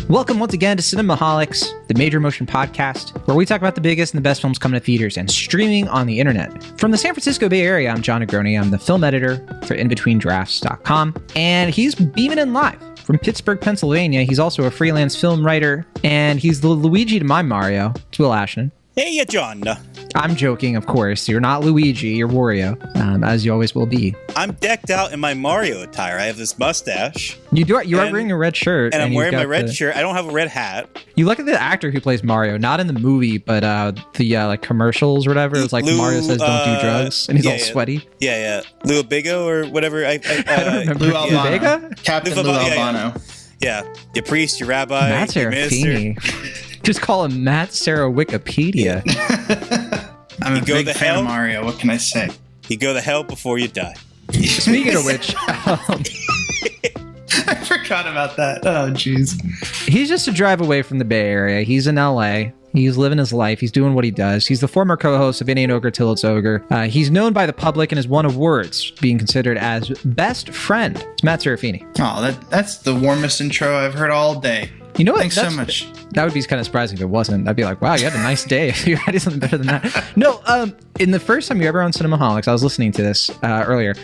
Welcome once again to Cinemaholics, the major motion podcast, where we talk about the biggest and the best films coming to theaters and streaming on the internet. From the San Francisco Bay Area, I'm John Negroni. I'm the film editor for InBetweenDrafts.com, and he's beaming in live from Pittsburgh, Pennsylvania. He's also a freelance film writer, and he's the Luigi to my Mario. It's Will Ashton. Hey, John. I'm joking, of course. You're not Luigi, you're Wario, as you always will be. I'm decked out in my Mario attire. I have this mustache. You are wearing a red shirt. And I'm wearing my red shirt. I don't have a red hat. You look at the actor who plays Mario, not in the movie, but the like commercials or whatever. It was like Mario says don't do drugs, and he's all sweaty. Yeah. Lou Bigo or whatever. I don't remember. Lou Albano. Vega? Captain Lou Albano. Yeah. Your priest, your rabbi, Matt your Serafini. Just call him Matt Sarah Wikipedia. I'm a big fan of Mario. What can I say? You go to hell before you die. Speaking of which, I forgot about that. Oh, jeez. He's just a drive away from the Bay Area. He's in LA. He's living his life. He's doing what he does. He's the former co-host of It Ain't Ogre Till It's Ogre. He's known by the public and has won awards, being considered as best friend. It's Matt Serafini. Oh, that's the warmest intro I've heard all day. You know what? Thanks so much. That would be kind of surprising if it wasn't. I'd be like, wow, you had a nice day if you had something better than that. No, in the first time you ever on Cinemaholics, I was listening to this earlier.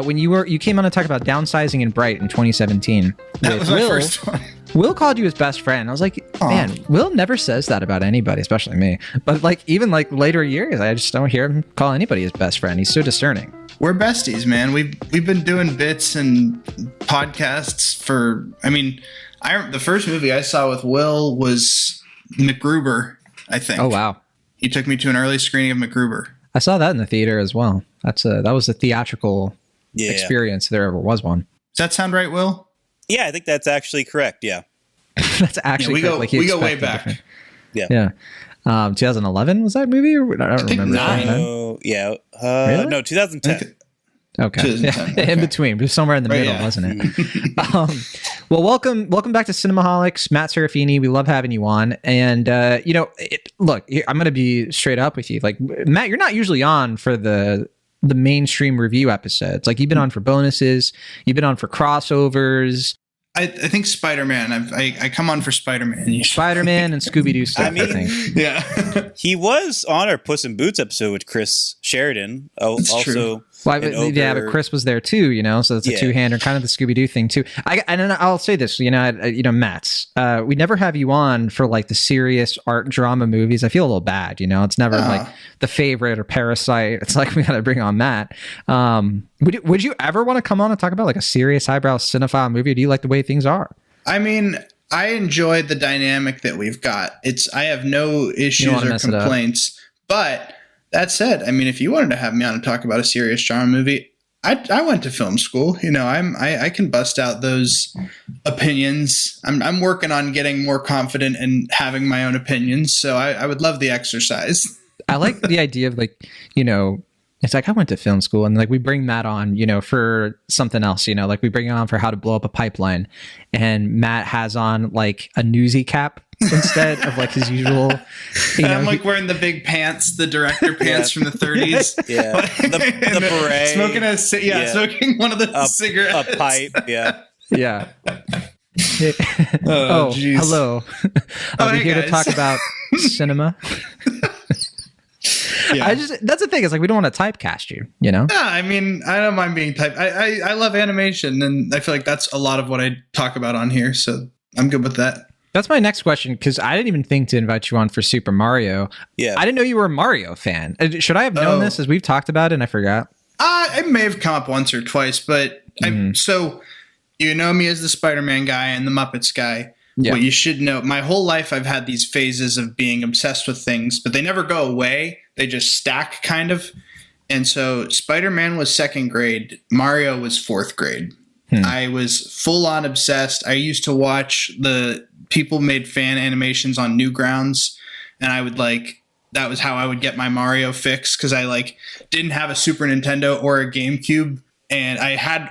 When you came on to talk about downsizing in Bright in 2017. That was my first one. Will called you his best friend. I was like, man, Will never says that about anybody, especially me. But like even like later years, I just don't hear him call anybody his best friend. He's so discerning. We're besties, man. We've been doing bits and podcasts for. I mean, the first movie I saw with Will was MacGruber, I think. Oh wow! He took me to an early screening of MacGruber. I saw that in the theater as well. That was a theatrical experience. If there ever was one. Does that sound right, Will? Yeah, I think that's actually correct. Yeah. That's actually correct. We go way back. Yeah. 2011 was that movie? Or I don't remember. Really? No, 2010. Okay. In between, somewhere in the middle, wasn't it? Well, welcome back to Cinemaholics, Matt Serafini. We love having you on. And look, I'm going to be straight up with you. Like, Matt, you're not usually on for the mainstream review episodes. Like, you've been on for bonuses, you've been on for crossovers. I think Spider-Man. I come on for Spider-Man. Spider-Man and Scooby-Doo stuff, I think. Yeah. He was on our Puss in Boots episode with Chris Sheridan. That's also true. Well, but Chris was there too, so it's a two-hander, kind of the Scooby-Doo thing too. And I'll say this, Matt's, we never have you on for like the serious art drama movies. I feel a little bad, it's never like The Favorite or Parasite. It's like we got to bring on Matt. Would you ever want to come on and talk about like a serious highbrow cinephile movie? Or do you like the way things are? I mean, I enjoy the dynamic that we've got. I have no issues or complaints, but that said, I mean, if you wanted to have me on and talk about a serious drama movie, I went to film school. I can bust out those opinions. I'm working on getting more confident in having my own opinions. So I would love the exercise. I like the idea of like, it's like I went to film school and like we bring Matt on, for something else, like we bring him on for how to blow up a pipeline, and Matt has on like a newsy cap instead of like his usual. I'm like wearing the big pants, the director pants from the 30s. Yeah, the beret, smoking one of the cigarettes, a pipe. Yeah. Oh, hello. I'll be here to talk about cinema. Yeah. That's the thing. It's like we don't want to typecast you, Yeah, I mean, I don't mind being typed. I love animation, and I feel like that's a lot of what I talk about on here. So I'm good with that. That's my next question, because I didn't even think to invite you on for Super Mario. Yeah, I didn't know you were a Mario fan. Should I have known this as we've talked about it and I forgot? It may have come up once or twice, but so you know me as the Spider-Man guy and the Muppets guy. Yeah. What you should know, my whole life I've had these phases of being obsessed with things, but they never go away. They just stack kind of. And so Spider-Man was 2nd grade. Mario was 4th grade. I was full on obsessed. I used to watch the people made fan animations on Newgrounds, and I would that was how I would get my Mario fix, because I didn't have a Super Nintendo or a GameCube. And I had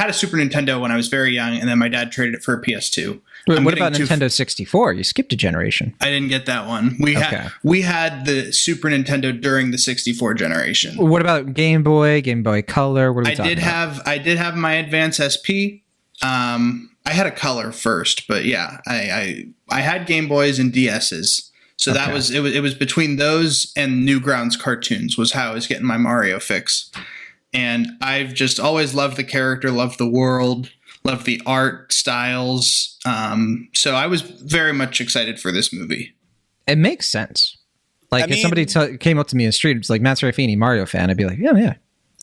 a Super Nintendo when I was very young, and then my dad traded it for a PS2. What about Nintendo 64? You skipped a generation. I didn't get that one. We had the Super Nintendo during the 64 generation. What about Game Boy Color? What are we talking about? I did have my Advance SP. I had a Color first, but yeah, I had Game Boys and DSs. So that was it was between those and Newgrounds cartoons was how I was getting my Mario fix. And I've just always loved the character, loved the world, loved the art styles. So I was very much excited for this movie. It makes sense. Like if somebody came up to me in the street, it's like Matt Serafini, Mario fan, I'd be like, yeah.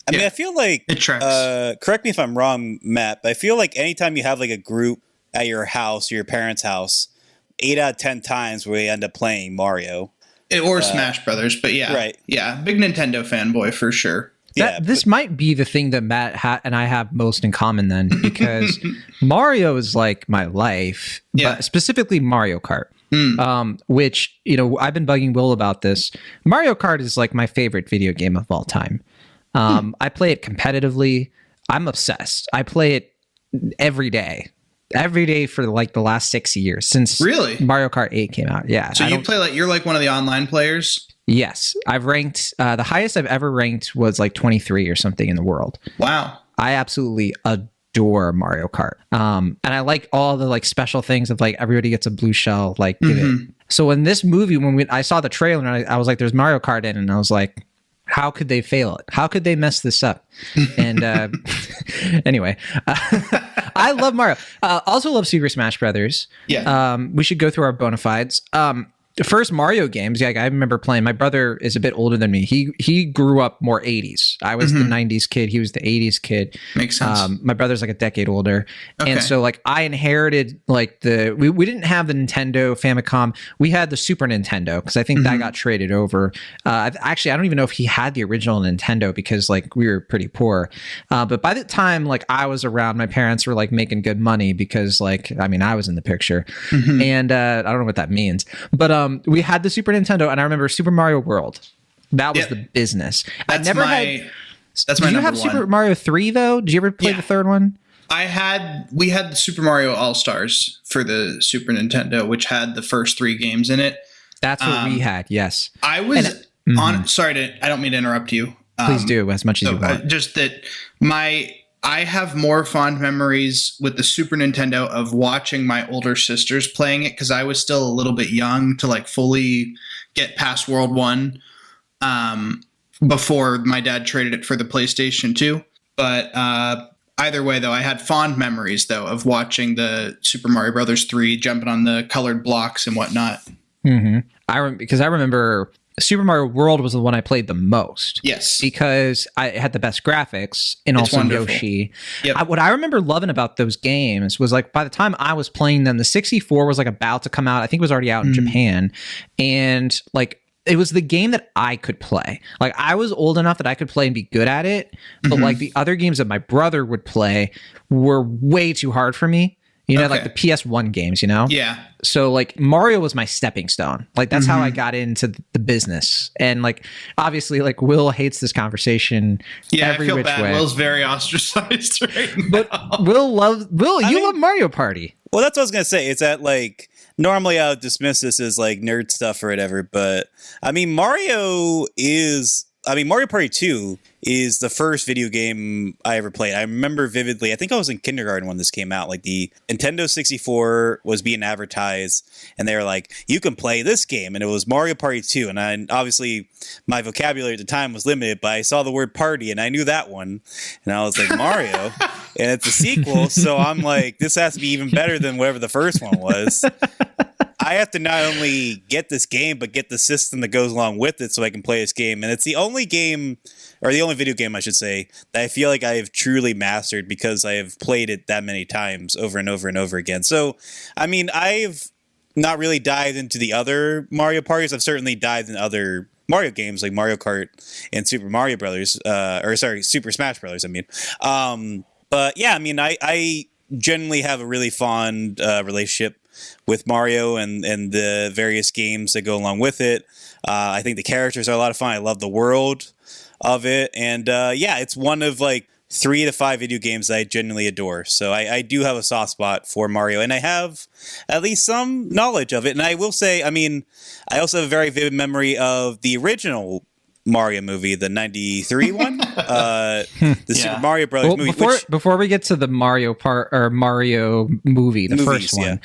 I mean, I feel like it tracks. Correct me if I'm wrong, Matt, but I feel like anytime you have like a group at your house or your parents' house, 8 out of 10 times we end up playing Mario or Smash Brothers. But yeah, right, yeah, big Nintendo fanboy for sure. This might be the thing that Matt and I have most in common then, because Mario is like my life, but specifically Mario Kart. Which, I've been bugging Will about this. Mario Kart is like my favorite video game of all time. I play it competitively. I'm obsessed. I play it every day for like the last 6 years since Mario Kart 8 came out. Yeah. So you're like one of the online players? Yes. I've ranked, the highest I've ever ranked was like 23 or something in the world. Wow. I absolutely adore Mario Kart. And I like all the like special things of like everybody gets a blue shell, like give it. So in this movie, I saw the trailer and I was like, there's Mario Kart in, and I was like, how could they fail it? How could they mess this up? And anyway, I love Mario. Also love Super Smash Brothers. Yeah. We should go through our bona fides. The first Mario games, I remember playing. My brother is a bit older than me. He grew up more 80s. I was the 90s kid. He was the 80s kid. Makes sense. My brother's like a decade older. Okay. And so like I inherited like we didn't have the Nintendo Famicom. We had the Super Nintendo because I think that got traded over. Actually, I don't even know if he had the original Nintendo because like we were pretty poor. But by the time like I was around, my parents were like making good money because like, I mean, I was in the picture. And I don't know what that means. But we had the Super Nintendo, and I remember Super Mario World. That was the business. That's I never had. That's my Did you number have one. Super Mario 3 though? Did you ever play the third one? We had the Super Mario All-Stars for the Super Nintendo, which had the first 3 games in it. That's what we had. Yes. I was sorry I don't mean to interrupt you. Please do as much as you want. Just that I have more fond memories with the Super Nintendo of watching my older sisters playing it because I was still a little bit young to like fully get past World 1 before my dad traded it for the PlayStation 2. But either way, though, I had fond memories, though, of watching the Super Mario Brothers 3, jumping on the colored blocks and whatnot. Because I remember Super Mario World was the one I played the most. Yes. Because I had the best graphics and also wonderful. Yoshi. Yep. What I remember loving about those games was like by the time I was playing them, the 64 was like about to come out. I think it was already out in Japan. And like it was the game that I could play. Like I was old enough that I could play and be good at it. But like the other games that my brother would play were way too hard for me. Like the PS1 games, Yeah. So like Mario was my stepping stone. Like that's how I got into the business. And like obviously like Will hates this conversation. Yeah, every I feel which bad. way. Will's very ostracized right now. But you love Mario Party. Well, that's what I was gonna say. It's that like normally I would dismiss this as like nerd stuff or whatever, but I mean Mario Party 2 is the first video game I ever played. I remember vividly, I think I was in kindergarten when this came out. Like the Nintendo 64 was being advertised and they were like, you can play this game. And it was Mario Party 2. And obviously my vocabulary at the time was limited, but I saw the word party and I knew that one. And I was like, Mario. And it's a sequel. So I'm like, this has to be even better than whatever the first one was. I have to not only get this game, but get the system that goes along with it so I can play this game. And it's the only game, or the only video game, I should say, that I feel like I have truly mastered because I have played it that many times over and over and over again. So, I mean, I've not really dived into the other Mario parties. I've certainly dived in other Mario games like Mario Kart and Super Mario Brothers, Super Smash Brothers, I mean. But yeah, I mean, I generally have a really fond relationship with Mario and the various games that go along with it. I think the characters are a lot of fun. I love the world of it. And it's one of like 3 to 5 video games I genuinely adore. So I do have a soft spot for Mario, and I have at least some knowledge of it. And I will say, I mean, I also have a very vivid memory of the original Mario movie, the 93 one, Super Mario Brothers movie. Before we get to the Mario movie, the first one,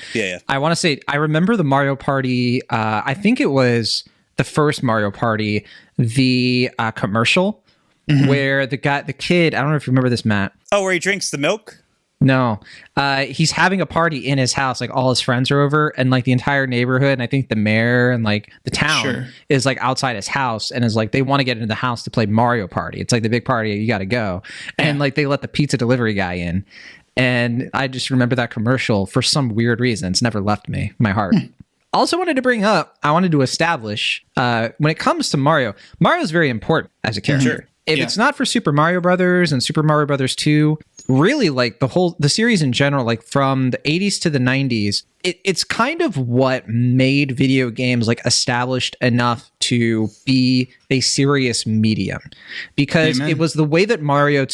I want to say I remember the Mario Party. I think it was the first Mario Party, the commercial where the kid. I don't know if you remember this, Matt. Oh, where he drinks the milk. No, he's having a party in his house. Like all his friends are over, and like the entire neighborhood, and I think the mayor and like the town is like outside his house, and is like they want to get into the house to play Mario Party. It's like the big party, you got to go, and like they let the pizza delivery guy in, and I just remember that commercial for some weird reason. It's never left my heart. Also wanted to bring up, I wanted to establish when it comes to Mario is very important as a character. If it's not for Super Mario Brothers and Super Mario Brothers 2, really like the series in general, like from the 80s to the 90s, it's kind of what made video games like established enough to be a serious medium, because it was the way that Mario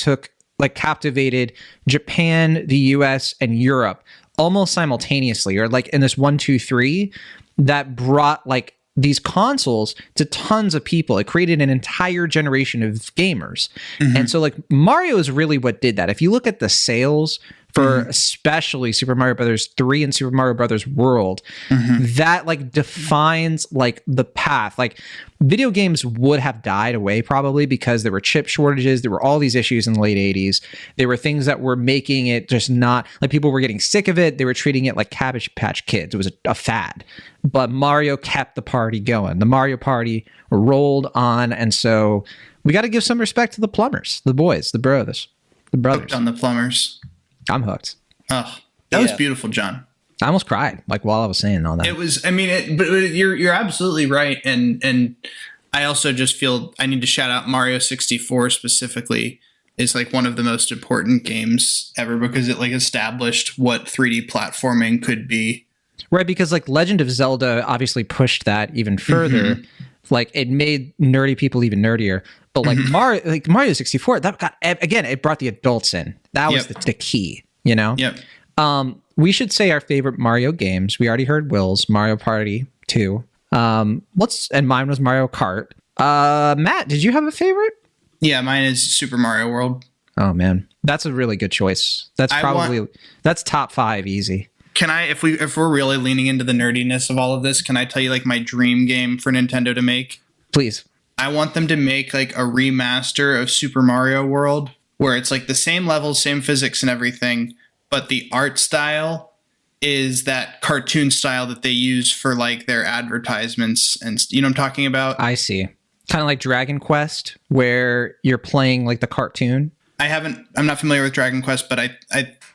captivated Japan, the US, and Europe almost simultaneously, or like in this 1, 2, 3 that brought like these consoles to tons of people. It created an entire generation of gamers. And so like Mario is really what did that. If you look at the sales for especially Super Mario Brothers 3 and Super Mario Brothers World, that like defines like the path. Like video games would have died away probably because there were chip shortages. There were all these issues in the late 80s. There were things that were making it just not like people were getting sick of it. They were treating it like Cabbage Patch Kids. It was a fad, but Mario kept the party going. The Mario Party rolled on. And so we got to give some respect to the plumbers, the boys, the brothers. Hooked on the plumbers. I'm hooked. Oh, that was beautiful, John. I almost cried, like while I was saying all that. It was. I mean, but you're absolutely right, and I also just feel I need to shout out Mario 64 specifically. Is like one of the most important games ever because it like established what 3D platforming could be. Right, because like Legend of Zelda obviously pushed that even further. Like it made nerdy people even nerdier. But like Mario 64, that got again, it brought the adults in. That was the key, you know? We should say our favorite Mario games. We already heard Will's Mario Party 2. And mine was Mario Kart. Matt, did you have a favorite? Yeah, mine is Super Mario World. Oh man, that's a really good choice. That's that's top 5 easy. Can I, if we're really leaning into the nerdiness of all of this, can I tell you like my dream game for Nintendo to make? Please. I want them to make like a remaster of Super Mario World where it's like the same levels, same physics and everything, but the art style is that cartoon style that they use for like their advertisements and you know what I'm talking about? I see. Kind of like Dragon Quest where you're playing like the cartoon. I'm not familiar with Dragon Quest, but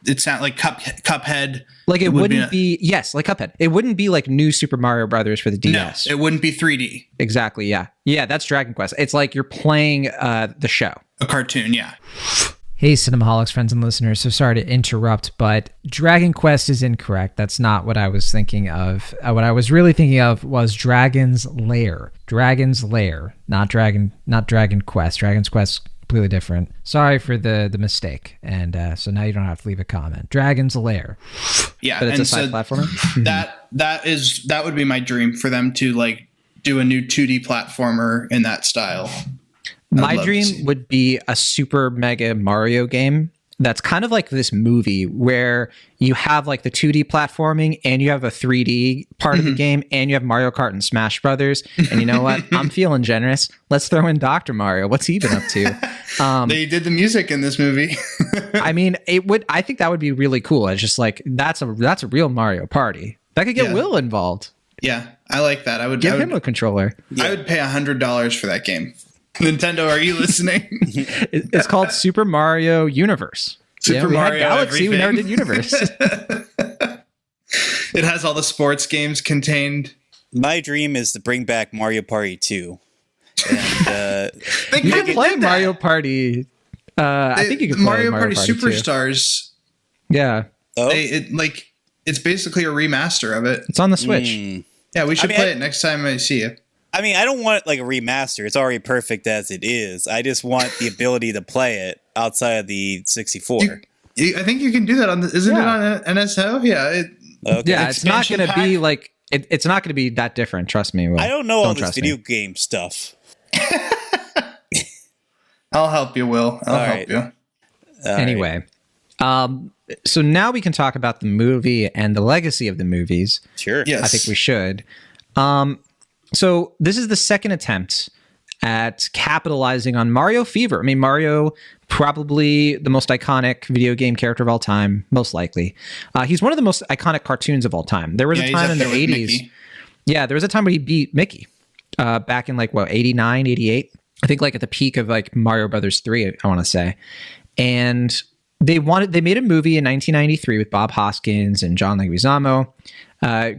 it sounds like Cuphead. Like it wouldn't be like Cuphead. It wouldn't be like new Super Mario Brothers for the DS. No, it wouldn't be 3D. Exactly. Yeah. Yeah. That's Dragon Quest. It's like you're playing the show. A cartoon. Yeah. Hey, Cinemaholics friends and listeners. So sorry to interrupt, but Dragon Quest is incorrect. That's not what I was thinking of. What I was really thinking of was Dragon's Lair. Dragon's Lair, not Dragon Quest. Dragon's Quest completely different. Sorry for the mistake. And so now you don't have to leave a comment. Dragon's Lair. Yeah, but it's a side platformer. That would be my dream for them to like do a new 2D platformer in that style. My dream would be a super mega Mario game that's kind of like this movie where you have like the 2D platforming and you have a 3D part of the game and you have Mario Kart and Smash Brothers. And you know what? I'm feeling generous. Let's throw in Dr. Mario. What's he been up to? They did the music in this movie. I mean, I think that would be really cool. It's just like, that's a real Mario Party. That could get Will involved. Yeah, I like that. I would give him a controller. I would pay $100 for that game. Nintendo, are you listening? It's called Super Mario Universe. Super Mario Galaxy. Everything. We never did Universe. It has all the sports games contained. My dream is to bring back Mario Party 2. And, you can play Mario Party. I think you can play Mario Party 2. Superstars. Yeah. Oh. It's basically a remaster of it. It's on the Switch. Yeah, we should play it next time I see you. I mean, I don't want like a remaster. It's already perfect as it is. I just want the ability to play it outside of the 64. I think you can do that on isn't it on NSO? Yeah. Okay. Yeah, it's not going to be like it's not going to be that different. Trust me. Will. I don't know all this video game stuff. I'll help you, Will. I'll help you. Anyway, so now we can talk about the movie and the legacy of the movies. Sure. Yes. I think we should. So this is the second attempt at capitalizing on Mario fever. I mean, Mario, probably the most iconic video game character of all time, most likely. He's one of the most iconic cartoons of all time. There was a time in the 80s. Mickey. Yeah, there was a time where he beat Mickey back in 89, 88. I think like at the peak of like Mario Brothers 3, I want to say. And they made a movie in 1993 with Bob Hoskins and John Leguizamo.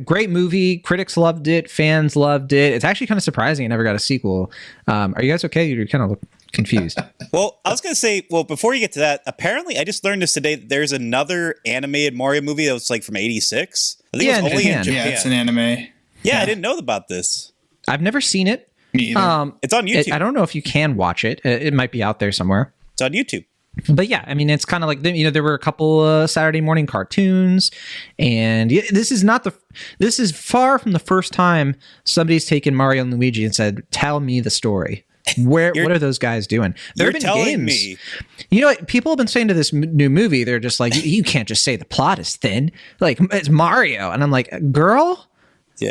Great movie. Critics loved it. Fans loved it. It's actually kind of surprising it never got a sequel. Are you guys okay? You kind of look confused. Well, I was going to say, before you get to that, apparently I just learned this today. There's another animated Mario movie that was like from 86. I think it was only in Japan. Yeah, it's an anime. Yeah, I didn't know about this. I've never seen it. Me either. It's on YouTube. I don't know if you can watch it. It might be out there somewhere. It's on YouTube. But yeah, I mean, it's kind of like, there were a couple Saturday morning cartoons, and this is far from the first time somebody's taken Mario and Luigi and said, "Tell me the story." What are those guys doing? There have been games. Me. You know what? People have been saying to this new movie, they're just like, you can't just say the plot is thin. Like, it's Mario. And I'm like, girl,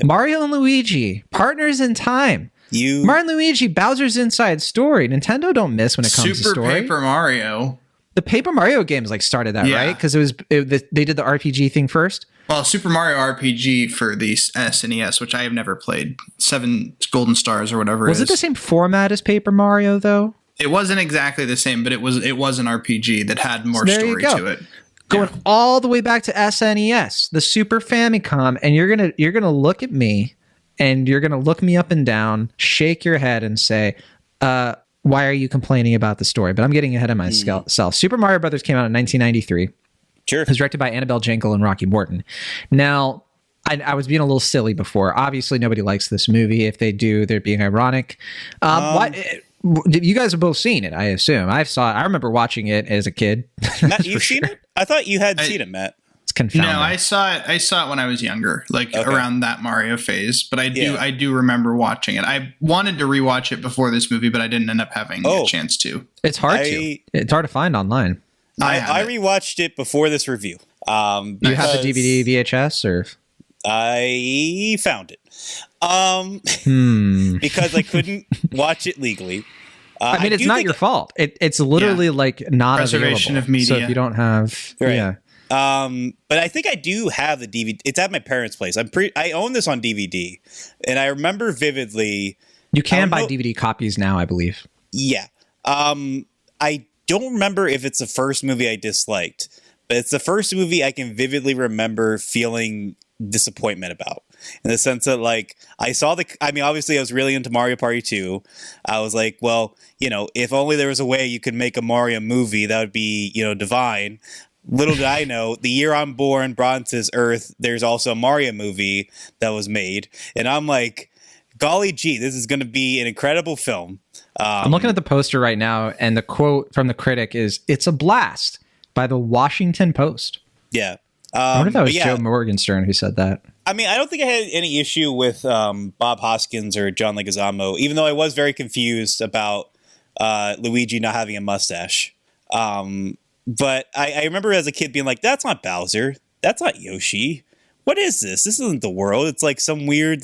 Mario and Luigi, partners in time. Mario and Luigi, Bowser's Inside Story. Nintendo don't miss when it comes to story. Super Paper Mario. The Paper Mario games started that, right? Because they did the RPG thing first. Well, Super Mario RPG for the SNES, which I have never played. 7 Golden Stars or whatever. Was it the same format as Paper Mario though? It wasn't exactly the same, but it was an RPG that had more story to it. Going all the way back to SNES, the Super Famicom, and you're gonna look at me. And you're going to look me up and down, shake your head and say, why are you complaining about the story? But I'm getting ahead of myself. Super Mario Brothers came out in 1993. Sure. It was directed by Annabelle Jankel and Rocky Morton. Now, I was being a little silly before. Obviously, nobody likes this movie. If they do, they're being ironic. You guys have both seen it, I assume. I remember watching it as a kid. Matt, you've seen it? I thought you had seen it, Matt. Confounding. No, I saw it when I was younger, around that Mario phase. But I do remember watching it. I wanted to rewatch it before this movie, but I didn't end up having a chance to. It's hard It's hard to find online. I rewatched it before this review. You have the DVD VHS, or I found it. Because I couldn't watch it legally. I mean, it's not your fault. It's literally not preservation available. of media. So if you don't have, but I think I do have the DVD. It's at my parents' place. I own this on DVD, and I remember vividly. You can buy DVD copies now, I believe. Yeah. I don't remember if it's the first movie I disliked, but it's the first movie I can vividly remember feeling disappointment about. In the sense that, obviously I was really into Mario Party 2. I was like, well, if only there was a way you could make a Mario movie, that would be, divine. Little did I know, the year I'm born, brought to this earth, there's also a Mario movie that was made. And I'm like, golly gee, this is going to be an incredible film. I'm looking at the poster right now, and the quote from the critic is, "It's a blast," by the Washington Post. Yeah. I wonder if that was Joe Morgenstern who said that. I mean, I don't think I had any issue with Bob Hoskins or John Leguizamo, even though I was very confused about Luigi not having a mustache. But I remember as a kid being like, that's not Bowser. That's not Yoshi. What is this? This isn't the world. It's like some weird,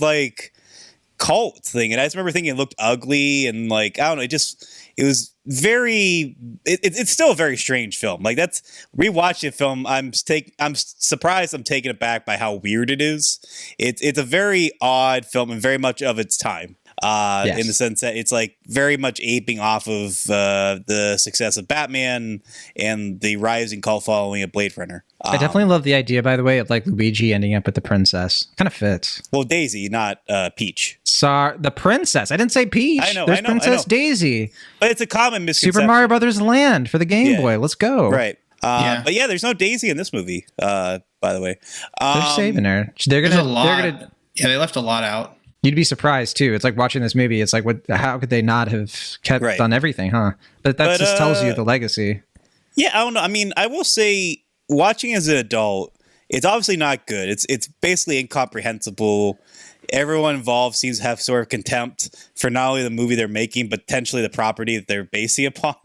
cult thing. And I just remember thinking it looked ugly and I don't know. It was very, it's still a very strange film. Rewatching the film, I'm surprised I'm taken aback by how weird it is. It's a very odd film and very much of its time. In the sense that it's very much aping off of the success of Batman and the rising cult following of Blade Runner. I definitely love the idea, by the way, of Luigi ending up with the princess. Kind of fits. Well, Daisy, not Peach. Sorry, the princess. I didn't say Peach. I know. There's Princess Daisy. But it's a common misconception. Super Mario Brothers Land for the Game Boy. Let's go. Right. But there's no Daisy in this movie. By the way, they're saving her. They left a lot out. You'd be surprised too. It's like watching this movie. It's like, how could they not have done everything, huh? But that just tells you the legacy. Yeah, I don't know. I mean, I will say, watching as an adult, it's obviously not good. It's basically incomprehensible. Everyone involved seems to have sort of contempt for not only the movie they're making, but potentially the property that they're basing upon.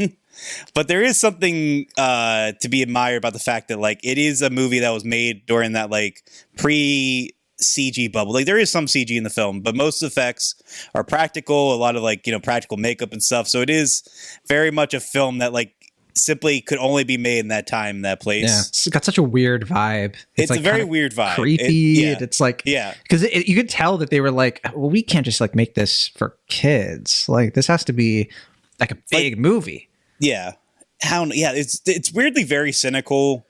But there is something to be admired about the fact that, like, it is a movie that was made during that, like, pre-CG bubble. Like, there is some CG in the film, but most effects are practical, a lot of, like, practical makeup and stuff. So it is very much a film that, like, simply could only be made in that time, that place. Yeah, it's got such a weird vibe. It's like a very weird vibe. Creepy. It's like, because you could tell that they were like, well, we can't just like make this for kids. Like, this has to be like a big movie. Yeah. It's weirdly very cynical,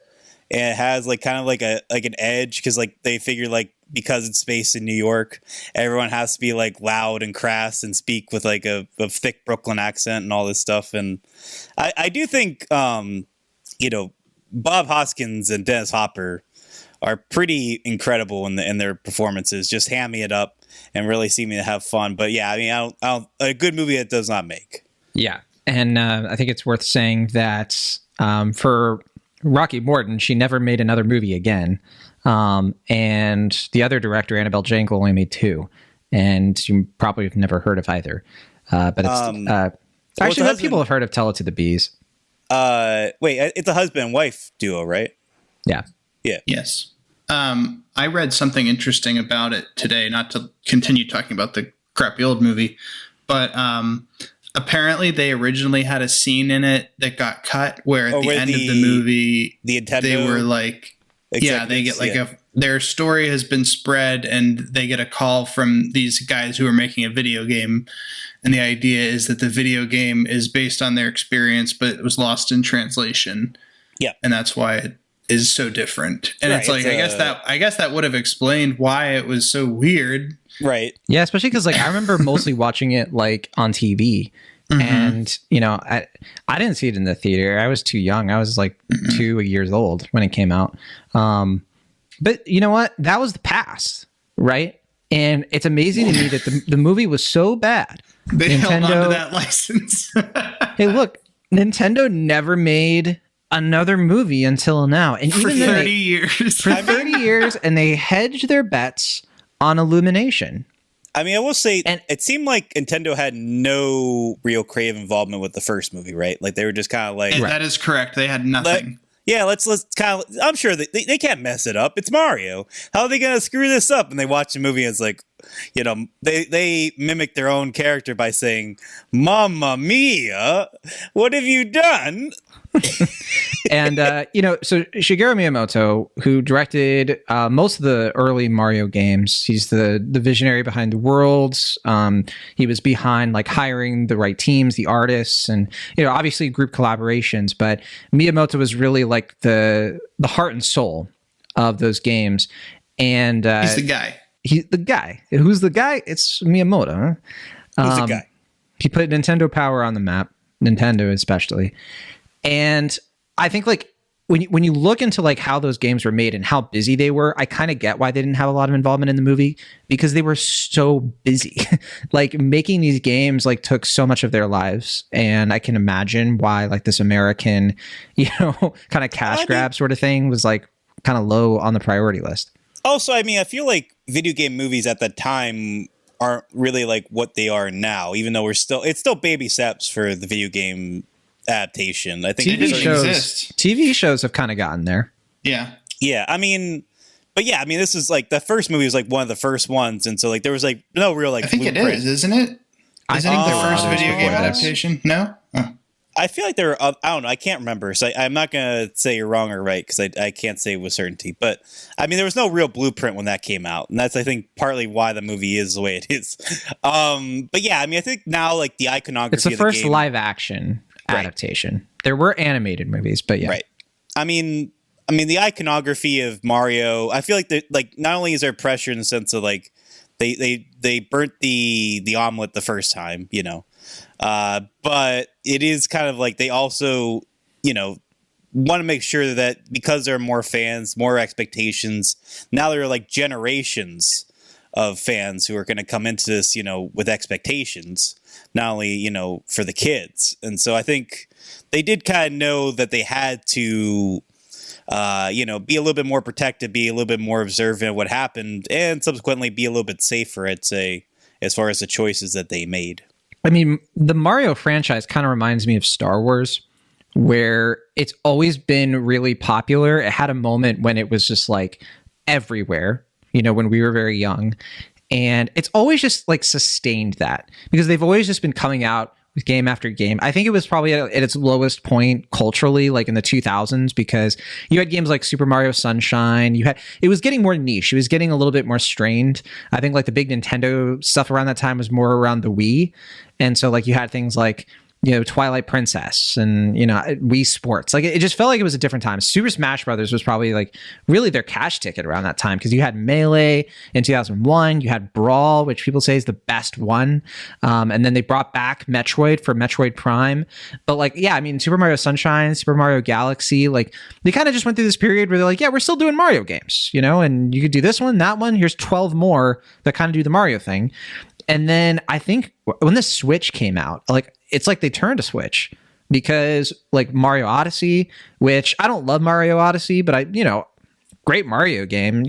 and it has like kind of like an edge, because like they figure, like, because it's based in New York, everyone has to be like loud and crass and speak with like a thick Brooklyn accent and all this stuff. And I do think Bob Hoskins and Dennis Hopper are pretty incredible in their performances, just hamming it up and really seeming to have fun. But yeah, I mean, a good movie that does not make. Yeah. And I think it's worth saying that for Rocky Morton, she never made another movie again. And the other director, Annabelle Jankel, only made 2. And you probably have never heard of either. But it's actually, people have heard of Tell It to the Bees. Wait, it's a husband and wife duo, right? Yeah. Yeah. Yes. I read something interesting about it today, not to continue talking about the crappy old movie, but apparently they originally had a scene in it that got cut where at the end of the movie, they were like, they get like their story has been spread, and they get a call from these guys who are making a video game. And the idea is that the video game is based on their experience, but it was lost in translation. Yeah. And that's why it is so different. And it's like, I guess that would have explained why it was so weird. Right. Yeah, especially because like I remember mostly watching it like on TV. Mm-hmm. And I didn't see it in the theater. I was too young. I was like 2 years old when it came out. But you know what? That was the past, right? And it's amazing to me that the movie was so bad. They held on to that license. Hey, look, Nintendo never made another movie until now, and for 30 years. For 30 years, and they hedged their bets on Illumination. I mean, I will say, it seemed like Nintendo had no real creative involvement with the first movie, right? Like, they were just kind of like... That is correct. They had nothing. Let's kind of... I'm sure that they can't mess it up. It's Mario. How are they going to screw this up? And they watch the movie and it's like, they mimic their own character by saying, Mamma Mia, what have you done? And, so Shigeru Miyamoto, who directed most of the early Mario games, he's the visionary behind the worlds. He was behind like hiring the right teams, the artists, and, obviously group collaborations. But Miyamoto was really like the heart and soul of those games. And he's the guy. He's the guy. Who's the guy? It's Miyamoto. Huh? Who's the guy? He put Nintendo Power on the map, Nintendo especially. And I think like when you look into like how those games were made and how busy they were, I kind of get why they didn't have a lot of involvement in the movie, because they were so busy. Like making these games like took so much of their lives, and I can imagine why like this American, kind of cash grab sort of thing was like kind of low on the priority list. Also, I mean, I feel like video game movies at that time aren't really like what they are now, even though it's still baby steps for the video game adaptation. I think TV shows have kind of gotten there. Yeah. I mean, this is like the first movie was like one of the first ones, and so like there was like no real like. I think it is, isn't it? I think the first video game adaptation. No. Oh. I feel like there were, I don't know, I can't remember. So I'm not going to say you're wrong or right, because I can't say with certainty. But, I mean, there was no real blueprint when that came out. And that's, I think, partly why the movie is the way it is. But yeah, I mean, I think now, like, the iconography it's the first live action adaptation. Right. There were animated movies, but yeah. Right. I mean, the iconography of Mario, I feel like, like not only is there pressure in the sense of, like, they burnt the omelet the first time, but it is kind of like they also, want to make sure that because there are more fans, more expectations, now there are like generations of fans who are going to come into this, with expectations, not only, for the kids. And so I think they did kind of know that they had to, be a little bit more protective, be a little bit more observant of what happened, and subsequently be a little bit safer, I'd say, as far as the choices that they made. I mean, the Mario franchise kind of reminds me of Star Wars, where it's always been really popular. It had a moment when it was just like everywhere, when we were very young. And it's always just like sustained that, because they've always just been coming out with game after game. I think it was probably at its lowest point culturally, like in the 2000s, because you had games like Super Mario Sunshine. It was getting more niche. It was getting a little bit more strained. I think like the big Nintendo stuff around that time was more around the Wii. And so like you had things like, Twilight Princess and, Wii Sports. Like it just felt like it was a different time. Super Smash Brothers was probably like really their cash ticket around that time, because you had Melee in 2001, you had Brawl, which people say is the best one. And then they brought back Metroid for Metroid Prime. But like, yeah, I mean, Super Mario Sunshine, Super Mario Galaxy, like they kind of just went through this period where they're like, yeah, we're still doing Mario games, and you could do this one, that one. Here's 12 more that kind of do the Mario thing. And then I think when the Switch came out, like it's like they turned a switch, because like Mario Odyssey, which I don't love Mario Odyssey, but great Mario game.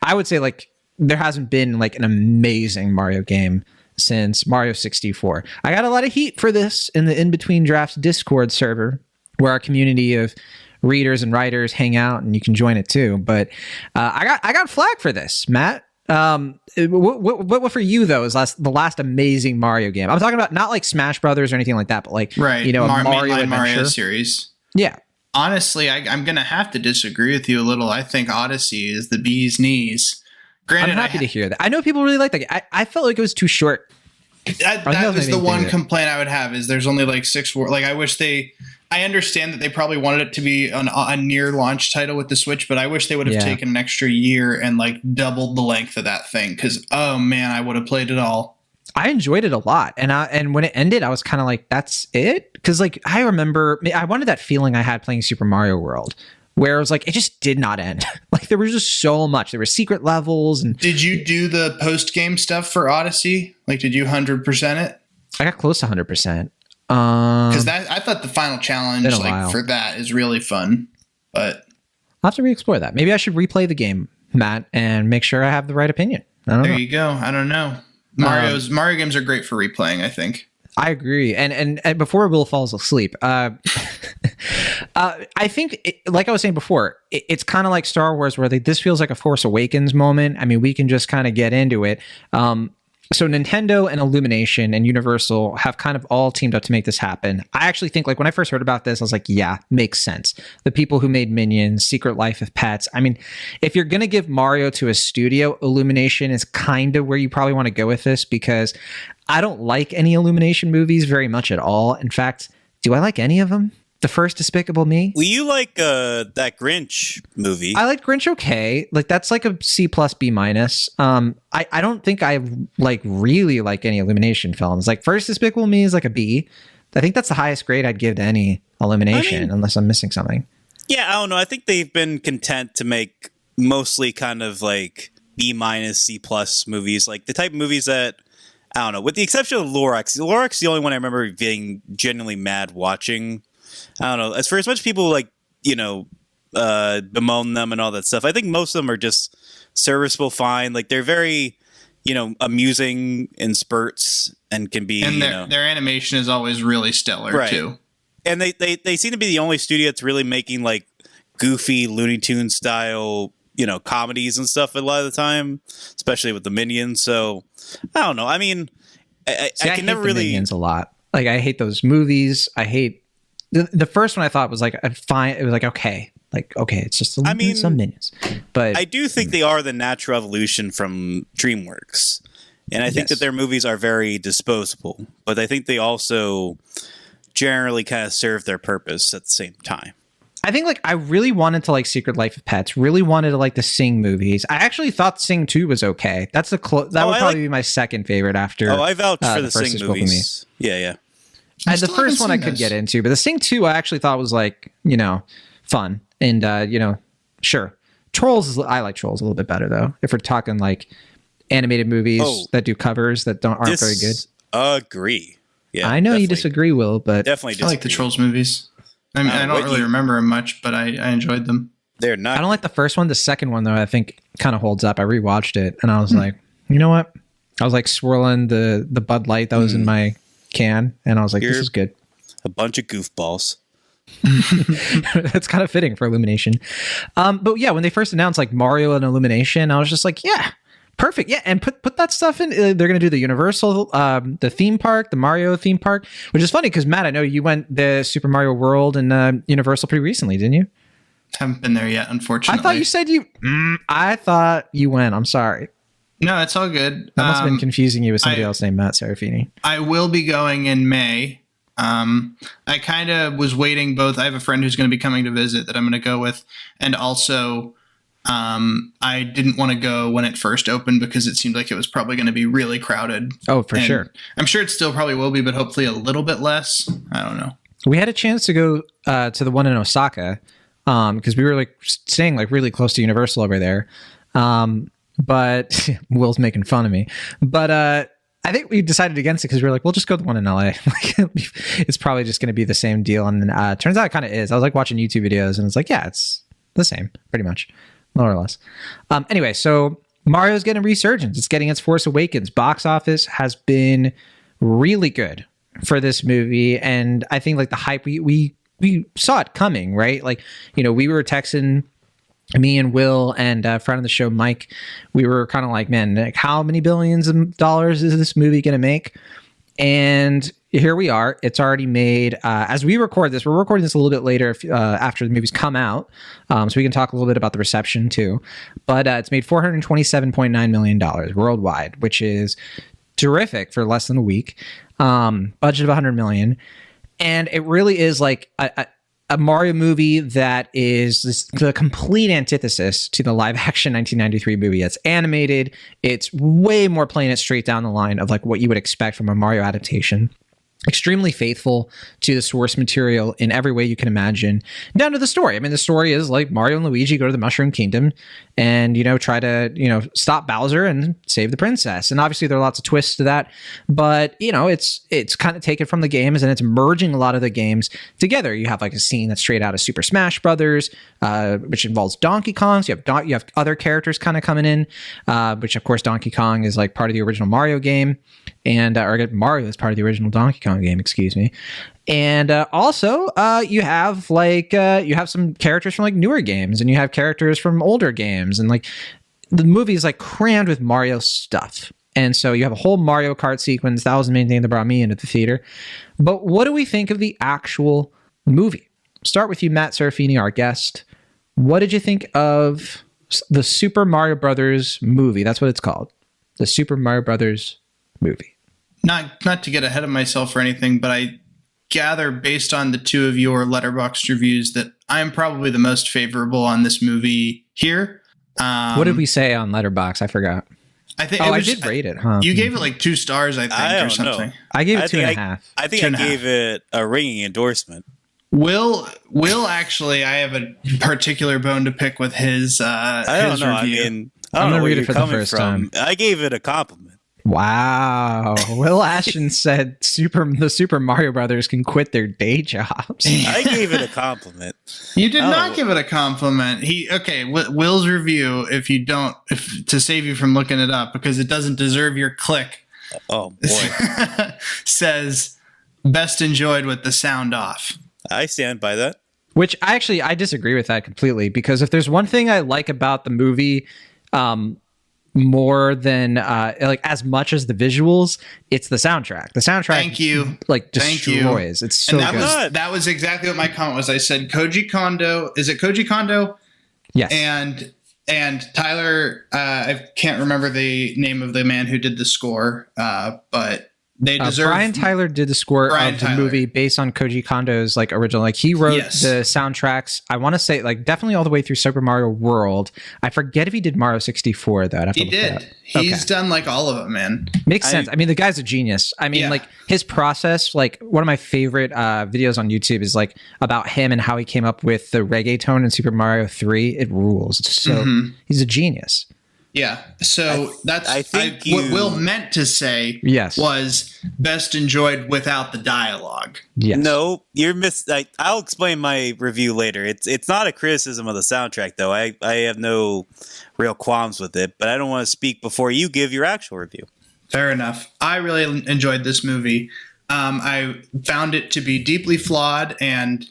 I would say like there hasn't been like an amazing Mario game since Mario 64. I got a lot of heat for this in the In Between Drafts Discord server, where our community of readers and writers hang out, and you can join it too. But I got flack for this, Matt. What for you though is the last amazing Mario game? I'm talking about not like Smash Brothers or anything like that, but like a Mario series. Yeah. Honestly, I'm gonna have to disagree with you a little. I think Odyssey is the bee's knees. Granted, I'm happy to hear that. I know people really like that. I felt like it was too short. That was the one complaint I would have, is there's only like 6 words. Like I understand that they probably wanted it to be a near launch title with the Switch, but I wish they would have taken an extra year and like doubled the length of that thing, because oh man, I would have played it all. I enjoyed it a lot, and when it ended, I was kind of like, that's it, because like I remember I wanted that feeling I had playing Super Mario World, where it was like it just did not end. Like there was just so much. There were secret levels. And did you do the post game stuff for Odyssey? Like, did you 100% it? I got close to 100%. Because I thought the final challenge for that is really fun, but I'll have to re-explore that. Maybe I should replay the game, Matt, and make sure I have the right opinion. There you go. I don't know. Mario games are great for replaying, I think. I agree. And before Will falls asleep, I think, like I was saying before, it's kind of like Star Wars, where this feels like a Force Awakens moment. I mean, we can just kind of get into it. So Nintendo and Illumination and Universal have kind of all teamed up to make this happen. I actually think, like, when I first heard about this, I was like, yeah, makes sense. The people who made Minions, Secret Life of Pets. I mean, if you're going to give Mario to a studio, Illumination is kind of where you probably want to go with this, because I don't like any Illumination movies very much at all. In fact, do I like any of them? The first Despicable Me? Well, you like that Grinch movie. I like Grinch okay. Like, that's like a C plus B minus. I don't think I like really like any Illumination films. Like, first Despicable Me is like a B. I think that's the highest grade I'd give to any Illumination, unless I'm missing something. Yeah, I don't know. I think they've been content to make mostly kind of like B minus, C plus movies. Like the type of movies that, I don't know, with the exception of Lorax. Lorax is the only one I remember being genuinely mad watching. I don't know. As for as much people like, bemoan them and all that stuff, I think most of them are just serviceable, fine. Like they're very, amusing in spurts and can be. And their animation is always really stellar too. And they seem to be the only studio that's really making like goofy Looney Tunes style, comedies and stuff a lot of the time, especially with the Minions. So I don't know. I mean, I can never really. Minions a lot. Like I hate those movies. I hate. The first one I thought was like fine. It was like okay, it's just some Minions. But I do think they are the natural evolution from DreamWorks, and I think that their movies are very disposable. But I think they also generally kind of serve their purpose at the same time. I think I really wanted to like Secret Life of Pets. Really wanted to like the Sing movies. I actually thought Sing 2 was okay. That's that would probably be my second favorite after. I vouch for the Sing movies. Yeah. And the first one I could get into, but the Sing 2 I actually thought was fun. And, sure. Trolls, I like Trolls a little bit better though. If we're talking like animated movies that do covers that aren't very good. Agree. Yeah, I know you disagree, Will, but definitely disagree. I like the Trolls movies. I mean, I don't really remember them much, but I enjoyed them. They're not. I don't like the first one. The second one, though, I think kind of holds up. I rewatched it, and I was like, you know what? I was like swirling the Bud Light that was in my can, and I was like, this is good. A bunch of goofballs. That's kind of fitting for Illumination. But yeah, when they first announced like Mario and Illumination, I was just like, yeah, perfect. Yeah, and put that stuff in. They're going to do the Universal, the theme park, the Mario theme park, which is funny because Matt, I know you went the Super Mario World and Universal pretty recently, didn't you? Haven't been there yet, unfortunately. I thought you said you. I thought you went. I'm sorry. No, it's all good. That must have been confusing you with somebody else named Matt Serafini. I will be going in May. I kind of was waiting both. I have a friend who's going to be coming to visit that I'm going to go with. And also, I didn't want to go when it first opened because it seemed like it was probably going to be really crowded. Oh, for sure. I'm sure it still probably will be, but hopefully a little bit less. I don't know. We had a chance to go to the one in Osaka because we were like staying like really close to Universal over there. But Will's making fun of me. But I think we decided against it because we were like, we'll just go to the one in LA. It's probably just going to be the same deal. And then turns out it kind of is. I was like watching YouTube videos and it's like, yeah, it's the same, pretty much, more or less. Anyway, so Mario's getting a resurgence. It's getting its Force Awakens. Box office has been really good for this movie. And I think like the hype, we saw it coming, right? Like, you know, we were texting, me and Will and a friend of the show, Mike, we were kind of like, man, like, how many billions of dollars is this movie going to make? And here we are. It's already made, as we record this, we're recording this a little bit later after the movie's come out. So we can talk a little bit about the reception too. But it's made $427.9 million worldwide, which is terrific for less than a week. Budget of $100 million. And it really is like a Mario movie that is the complete antithesis to the live action 1993 movie. It's animated. It's way more playing it straight down the line of like what you would expect from a Mario adaptation. Extremely faithful to the source material in every way you can imagine, down to the story. I mean, the story is like Mario and Luigi go to the Mushroom Kingdom and, you know, try to, you know, stop Bowser and save the princess. And obviously there are lots of twists to that, but, you know, it's kind of taken from the games and it's merging a lot of the games together. You have like a scene that's straight out of Super Smash Brothers, which involves Donkey Kong. So you have other characters kind of coming in, which of course Donkey Kong is like part of the original Mario game. And or Mario is part of the original Donkey Kong game, excuse me. And also you have some characters from like newer games and you have characters from older games, and like the movie is like crammed with Mario stuff. And so you have a whole Mario Kart sequence. That was the main thing that brought me into the theater. But what do we think of the actual movie? Start with you, Matt Serafini, our guest. What did you think of the Super Mario Brothers movie? That's what it's called. The Super Mario Brothers movie. Not to get ahead of myself or anything, but I gather based on the two of your Letterboxd reviews that I'm probably the most favorable on this movie here. What did we say on Letterboxd? I forgot. I think I did rate it, huh? You gave it like 2 stars, I think, or something. Know. I gave it 2.5. I think I gave it a ringing endorsement. Will actually, I have a particular bone to pick with his I don't know. Review. I mean, I don't know where you're coming from. I gave it a compliment. Wow. Will Ashton said the Super Mario Brothers can quit their day jobs. I gave it a compliment. You did not give it a compliment. Will's review, to save you from looking it up because it doesn't deserve your click. Oh boy. Says best enjoyed with the sound off. I stand by that. Which I disagree with that completely, because if there's one thing I like about the movie, more than like as much as the visuals, it's the soundtrack. The soundtrack, thank you, like destroys. It's so good. That was exactly what my comment was. I said Koji Kondo. Is it Koji Kondo? Yes. And Tyler, I can't remember the name of the man who did the score, but they deserve. Brian Tyler did the score of the movie based on Koji Kondo's like original. Like he wrote the soundtracks. I want to say like definitely all the way through Super Mario World. I forget if he did Mario 64 though. He did. He's done like all of them, man. Makes sense. I mean, the guy's a genius. I mean, like his process. Like one of my favorite videos on YouTube is like about him and how he came up with the reggae tone in Super Mario 3. It rules. It's so he's a genius. Yeah. So what Will meant to say was best enjoyed without the dialogue. Yes. No, you're I'll explain my review later. It's not a criticism of the soundtrack, though. I have no real qualms with it, but I don't want to speak before you give your actual review. Fair enough. I really enjoyed this movie. I found it to be deeply flawed and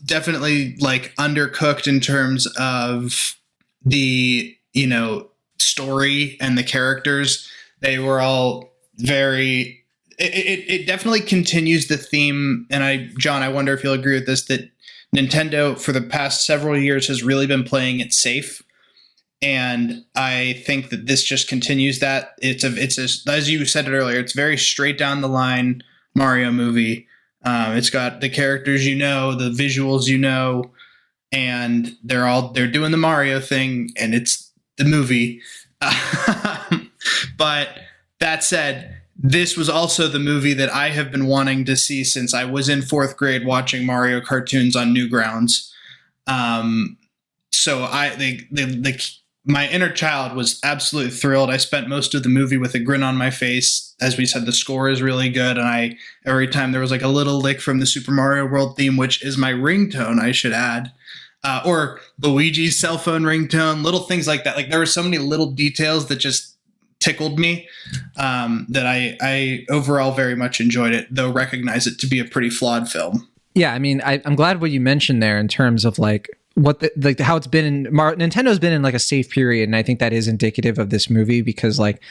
definitely like undercooked in terms of the, story and the characters. They were all very, it definitely continues the theme. And John, I wonder if you'll agree with this, that Nintendo for the past several years has really been playing it safe. And I think that this just continues that. It's as you said it earlier, it's very straight down the line Mario movie. It's got the characters, the visuals, and they're doing the Mario thing, and it's the movie. But that said, this was also the movie that I have been wanting to see since I was in 4th grade watching Mario cartoons on Newgrounds. So my inner child was absolutely thrilled. I spent most of the movie with a grin on my face. As we said, the score is really good. And every time there was like a little lick from the Super Mario World theme, which is my ringtone, I should add, or Luigi's cell phone ringtone, little things like that. Like there were so many little details that just tickled me, that I overall very much enjoyed it, though recognize it to be a pretty flawed film. Yeah. I mean, I'm glad what you mentioned there in terms of like, how it's been Nintendo's been in like a safe period, and I think that is indicative of this movie, because like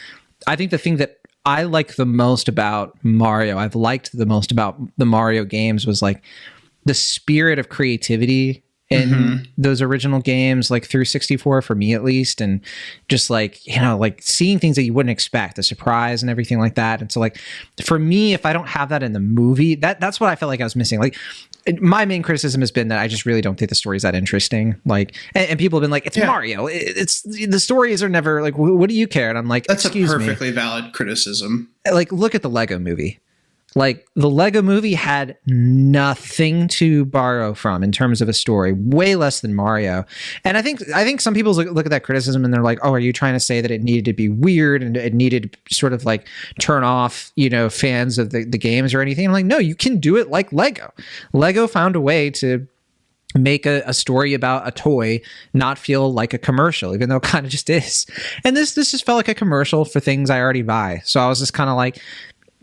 I think the thing that I like the most about Mario, I've liked the most about the Mario games, was like the spirit of creativity in those original games, like through 64 for me at least, and just like, like seeing things that you wouldn't expect, the surprise and everything like that. And so like for me, if I don't have that in the movie, that's what I felt like I was missing. Like my main criticism has been that I just really don't think the story is that interesting. Like, and people have been like, it's Mario. It's the stories are never like, what do you care? And I'm like, that's a perfectly valid criticism. Like, look at the Lego movie. Like the Lego movie had nothing to borrow from in terms of a story, way less than Mario. And I think some people look at that criticism and they're like, oh, are you trying to say that it needed to be weird and it needed to sort of like turn off, fans of the games or anything? I'm like, no, you can do it like Lego. Lego found a way to make a story about a toy not feel like a commercial, even though it kind of just is. And this just felt like a commercial for things I already buy. So I was just kind of like,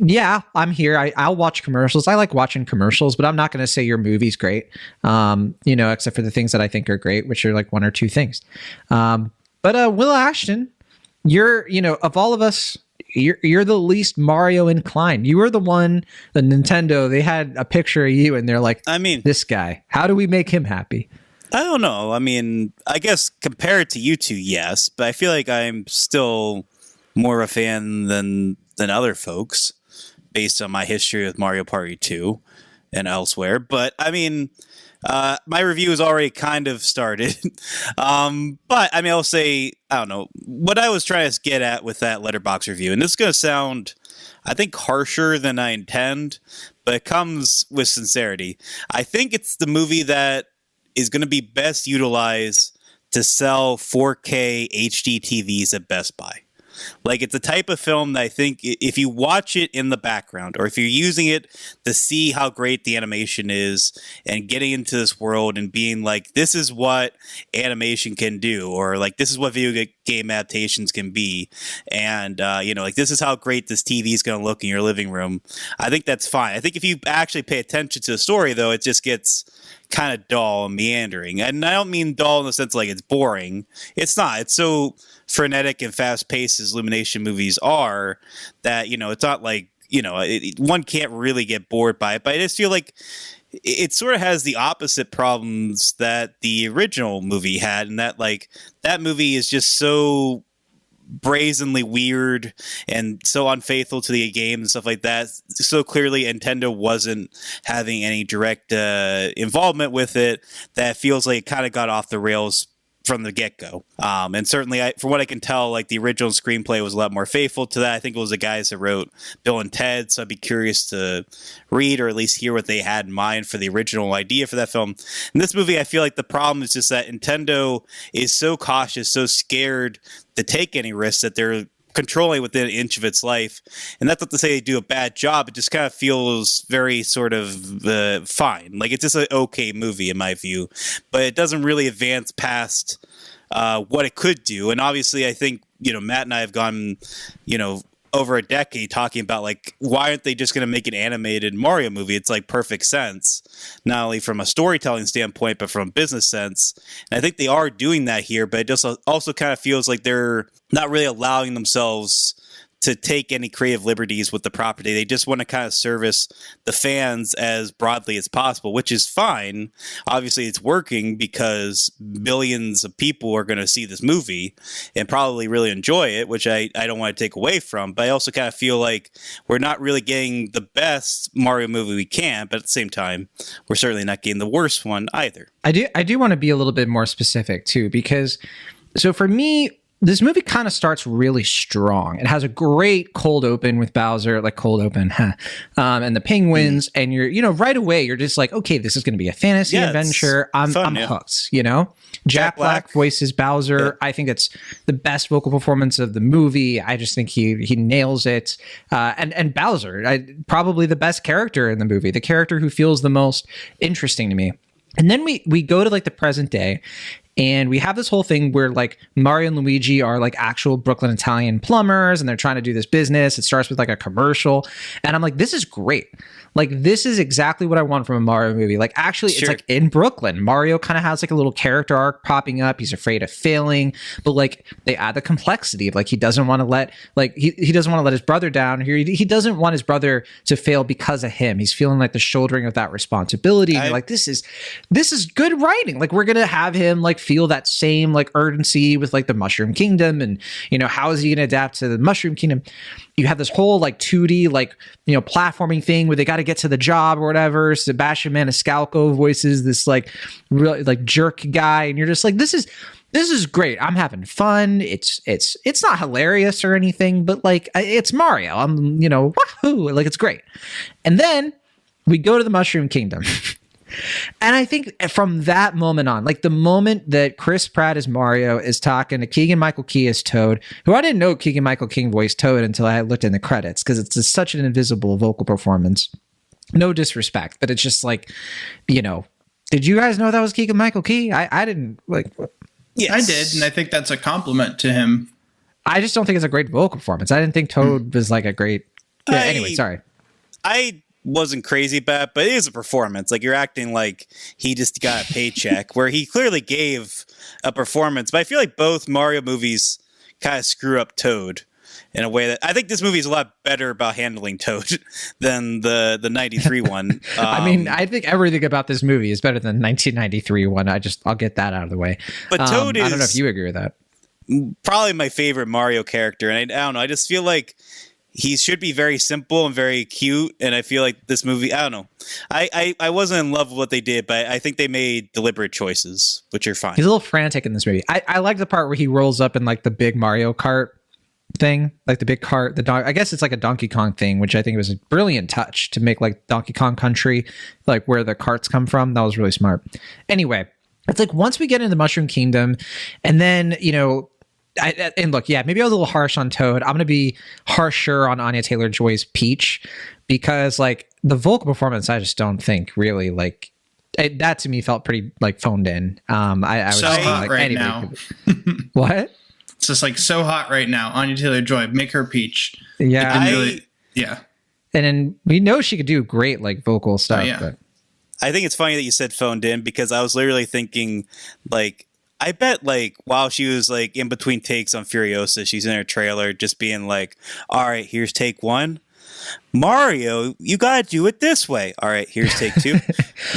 yeah, I'm here. I'll watch commercials. I like watching commercials, but I'm not going to say your movie's great, except for the things that I think are great, which are like one or two things. But Will Ashton, you're, of all of us, you're the least Mario inclined. You were the one, the Nintendo, they had a picture of you and they're like, I mean, this guy, how do we make him happy? I don't know. I mean, I guess compared to you two, yes, but I feel like I'm still more a fan than other folks, based on my history with Mario Party 2 and elsewhere. But I mean, my review has already kind of started. But I mean, I'll say, I don't know, what I was trying to get at with that Letterboxd review, and this is going to sound, I think, harsher than I intend, but it comes with sincerity. I think it's the movie that is going to be best utilized to sell 4K HD TVs at Best Buy. Like, it's a type of film that I think if you watch it in the background, or if you're using it to see how great the animation is and getting into this world and being like, this is what animation can do, or like, this is what video game adaptations can be. And, like, this is how great this TV is going to look in your living room. I think that's fine. I think if you actually pay attention to the story, though, it just gets kind of dull and meandering. And I don't mean dull in the sense like it's boring. It's not. It's so frenetic and fast-paced as Illumination movies are that, it's not like, one can't really get bored by it. But I just feel like it sort of has the opposite problems that the original movie had, and that, like, that movie is just so brazenly weird and so unfaithful to the game and stuff like that. So clearly Nintendo wasn't having any direct involvement with it, that feels like it kind of got off the rails from the get-go. And certainly, from what I can tell, like the original screenplay was a lot more faithful to that. I think it was the guys that wrote Bill and Ted, so I'd be curious to read or at least hear what they had in mind for the original idea for that film. In this movie, I feel like the problem is just that Nintendo is so cautious, so scared to take any risks that they're controlling within an inch of its life. And that's not to say they do a bad job. It just kind of feels very sort of fine. Like, it's just an okay movie in my view, but it doesn't really advance past what it could do. And obviously, I think, Matt and I have gone, over a decade talking about, like, why aren't they just going to make an animated Mario movie? It's like perfect sense, not only from a storytelling standpoint, but from a business sense. And I think they are doing that here, but it just also kind of feels like they're not really allowing themselves to take any creative liberties with the property. They just want to kind of service the fans as broadly as possible, which is fine. Obviously, it's working because billions of people are going to see this movie and probably really enjoy it, which I don't want to take away from. But I also kind of feel like we're not really getting the best Mario movie we can, but at the same time, we're certainly not getting the worst one either. I do want to be a little bit more specific too, because so for me, this movie kind of starts really strong. It has a great cold open with Bowser, like cold open, and the penguins, and you're, right away, you're just like, okay, this is going to be a fantasy adventure. I'm hooked, Jack Black voices Bowser. Yeah. I think it's the best vocal performance of the movie. I just think he nails it. And Bowser, probably the best character in the movie, the character who feels the most interesting to me. And then we go to like the present day, and we have this whole thing where like Mario and Luigi are like actual Brooklyn Italian plumbers, and they're trying to do this business. It starts with like a commercial, and I'm like, this is great. Like, this is exactly what I want from a Mario movie. Like, actually, It's like in Brooklyn. Mario kind of has like a little character arc popping up. He's afraid of failing, but like they add the complexity of like he doesn't want to let he doesn't want to let his brother down. He doesn't want his brother to fail because of him. He's feeling like the shouldering of that responsibility. And you're like, this is good writing. Like, we're gonna have him like feel that same like urgency with like the Mushroom Kingdom, and how is he gonna adapt to the Mushroom Kingdom? You have this whole like 2D like platforming thing where they got to get to the job or whatever. Sebastian Maniscalco voices this like really like jerk guy, and you're just like, this is great. I'm having fun. It's not hilarious or anything, but like it's Mario. I'm wahoo, like it's great. And then we go to the Mushroom Kingdom. And I think from that moment on, like the moment that Chris Pratt as Mario is talking to Keegan-Michael Key as Toad, who I didn't know Keegan-Michael Key voiced Toad until I looked in the credits, because it's such an invisible vocal performance. No disrespect, but it's just like, did you guys know that was Keegan-Michael Key? I didn't like. Yes. I did, and I think that's a compliment to him. I just don't think it's a great vocal performance. I didn't think Toad was like a great. Yeah, anyway, sorry. I wasn't crazy about, but it is a performance. Like, you're acting like he just got a paycheck, where he clearly gave a performance. But I feel like both Mario movies kind of screw up Toad in a way that I think this movie is a lot better about handling Toad than the 93 one. I mean, I think everything about this movie is better than the 1993 one. I'll get that out of the way. But Toad is, I don't know if you agree with that. Probably my favorite Mario character. And I don't know, I just feel like he should be very simple and very cute, and I feel like this movie, I don't know. I wasn't in love with what they did, but I think they made deliberate choices, which are fine. He's a little frantic in this movie. I like the part where he rolls up in like the big Mario Kart thing, like the big cart, I guess it's like a Donkey Kong thing, which I think was a brilliant touch to make like Donkey Kong Country, like where the carts come from. That was really smart. Anyway, it's like once we get into the Mushroom Kingdom, and then, and look, yeah, maybe I was a little harsh on Toad. I'm going to be harsher on Anya Taylor-Joy's Peach, because like the vocal performance, I just don't think really like that to me felt pretty like phoned in. I was so hot like, right now. What? It's just like so hot right now. Anya Taylor-Joy, make her Peach. Yeah, yeah. And then we know she could do great like vocal stuff. Oh, yeah. But I think it's funny that you said phoned in, because I was literally thinking like, I bet like while she was like in between takes on Furiosa, she's in her trailer just being like, all right, here's take one. Mario, you gotta do it this way. All right, here's take two.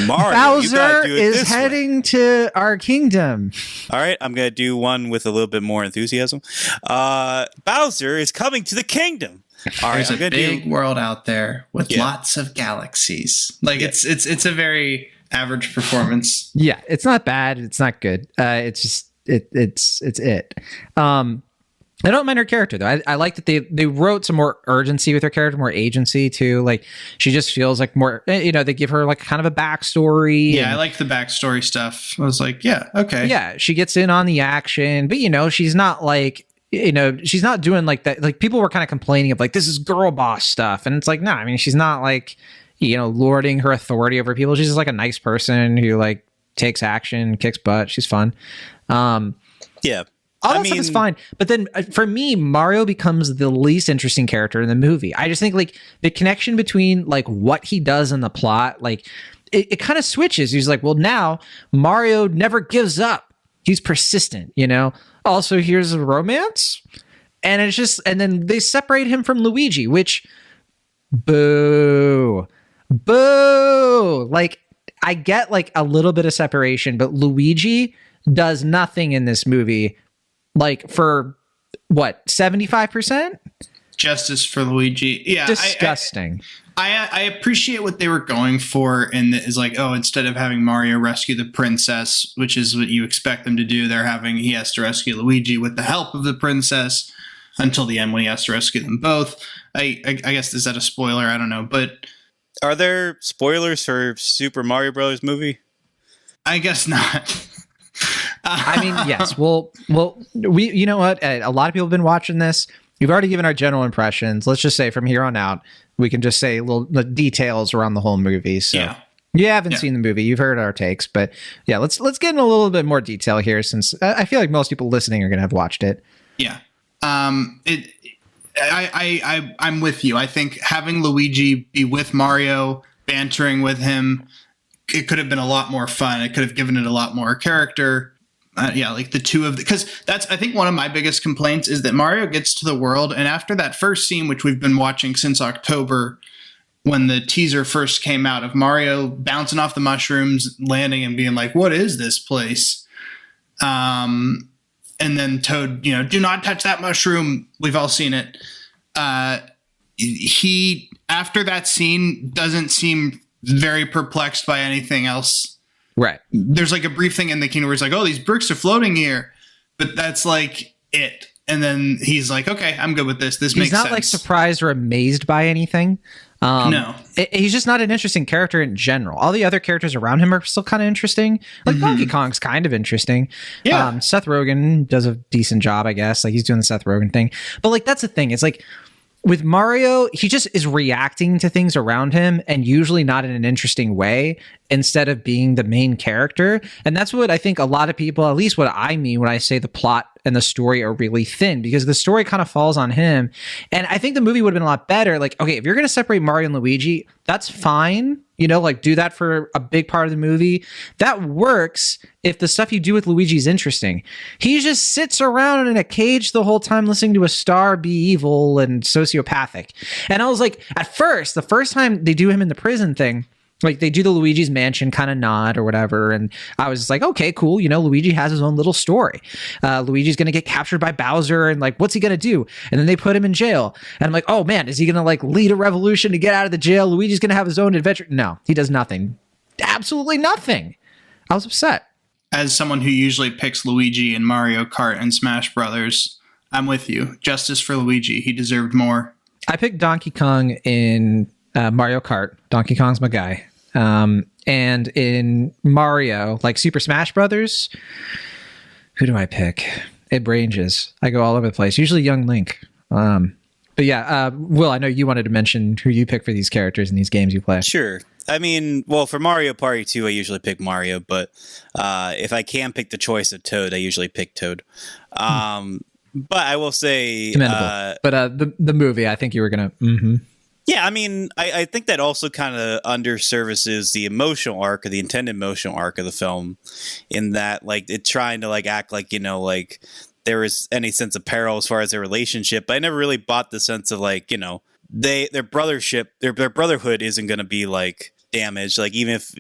Mario, Bowser you gotta do it is this heading way. to our kingdom. All right, I'm gonna do one with a little bit more enthusiasm. Bowser is coming to the kingdom. All right, there's a big world out there with lots of galaxies. Like it's a very average performance. Yeah, it's not bad. It's not good. It's just it's it. I don't mind her character though. I like that they wrote some more urgency with her character, more agency too. Like she just feels like more, they give her like kind of a backstory. Yeah, I like the backstory stuff. I was like, yeah, okay. Yeah, she gets in on the action, but she's not like, she's not doing like that. Like people were kind of complaining of like, this is girl boss stuff. And it's like, no, I mean, she's not like, lording her authority over people. She's just like a nice person who like takes action, kicks butt. She's fun. Yeah. All that stuff is fine. But then for me, Mario becomes the least interesting character in the movie. I just think like the connection between like what he does in the plot, like it kind of switches. He's like, well, now Mario never gives up. He's persistent, Also, here's a romance. And it's just, and then they separate him from Luigi, which boo. Like I get like a little bit of separation, but Luigi does nothing in this movie. Like for what, 75%? Justice for Luigi. Yeah. Disgusting. I appreciate what they were going for, and is like, oh, instead of having Mario rescue the princess, which is what you expect them to do, he has to rescue Luigi with the help of the princess until the end when he has to rescue them both. I guess, is that a spoiler? I don't know, but are there spoilers for Super Mario Bros. Movie? I guess not. I mean, yes. Well, we, you know what? A lot of people have been watching this. We've already given our general impressions. Let's just say from here on out, we can just say little details around the whole movie. So yeah. You haven't seen the movie. You've heard our takes, but yeah, let's get in a little bit more detail here, since I feel like most people listening are going to have watched it. Yeah. I'm with you. I think having Luigi be with Mario, bantering with him, it could have been a lot more fun. It could have given it a lot more character. Like the two of because that's, I think, one of my biggest complaints is that Mario gets to the world, and after that first scene, which we've been watching since October, when the teaser first came out of Mario bouncing off the mushrooms, landing and being like, what is this place? And then Toad, do not touch that mushroom. We've all seen it. He, after that scene, doesn't seem very perplexed by anything else. Right. There's like a brief thing in the kingdom where it's like, oh, these bricks are floating here, but that's like it. And then he's like, okay, I'm good with this. This makes sense. He's not like surprised or amazed by anything. No. He's just not an interesting character in general. All the other characters around him are still kind of interesting. Like Donkey Kong's kind of interesting. Yeah. Seth Rogen does a decent job, I guess. Like he's doing the Seth Rogen thing. But like that's the thing. It's like with Mario, he just is reacting to things around him, and usually not in an interesting way, instead of being the main character. And that's what I think a lot of people, at least what I mean when I say the plot and the story are really thin, because the story kind of falls on him. And I think the movie would have been a lot better. Like, okay, if you're going to separate Mario and Luigi, that's fine. Like do that for a big part of the movie. That works if the stuff you do with Luigi is interesting. He just sits around in a cage the whole time listening to a star be evil and sociopathic. And I was like, at first, the first time they do him in the prison thing, like they do the Luigi's Mansion kind of nod or whatever. And I was just like, okay, cool. Luigi has his own little story. Luigi's going to get captured by Bowser, and like, what's he going to do? And then they put him in jail. And I'm like, oh man, is he going to like lead a revolution to get out of the jail? Luigi's going to have his own adventure. No, he does nothing. Absolutely nothing. I was upset. As someone who usually picks Luigi in Mario Kart and Smash Brothers, I'm with you. Justice for Luigi. He deserved more. I picked Donkey Kong in Mario Kart. Donkey Kong's my guy. And in Mario, like Super Smash Brothers, who do I pick? It ranges. I go all over the place. Usually Young Link. But yeah, Will, I know you wanted to mention who you pick for these characters in these games you play. Sure. I mean, well, for Mario Party 2, I usually pick Mario, but if I can pick the choice of Toad, I usually pick Toad. But I will say... Commendable. But the movie, I think you were going to... Yeah, I mean, I think that also kind of underservices the emotional arc or the intended emotional arc of the film, in that like it's trying to like act like, like there is any sense of peril as far as their relationship. But I never really bought the sense of like, their brotherhood isn't going to be like damaged. Like even if,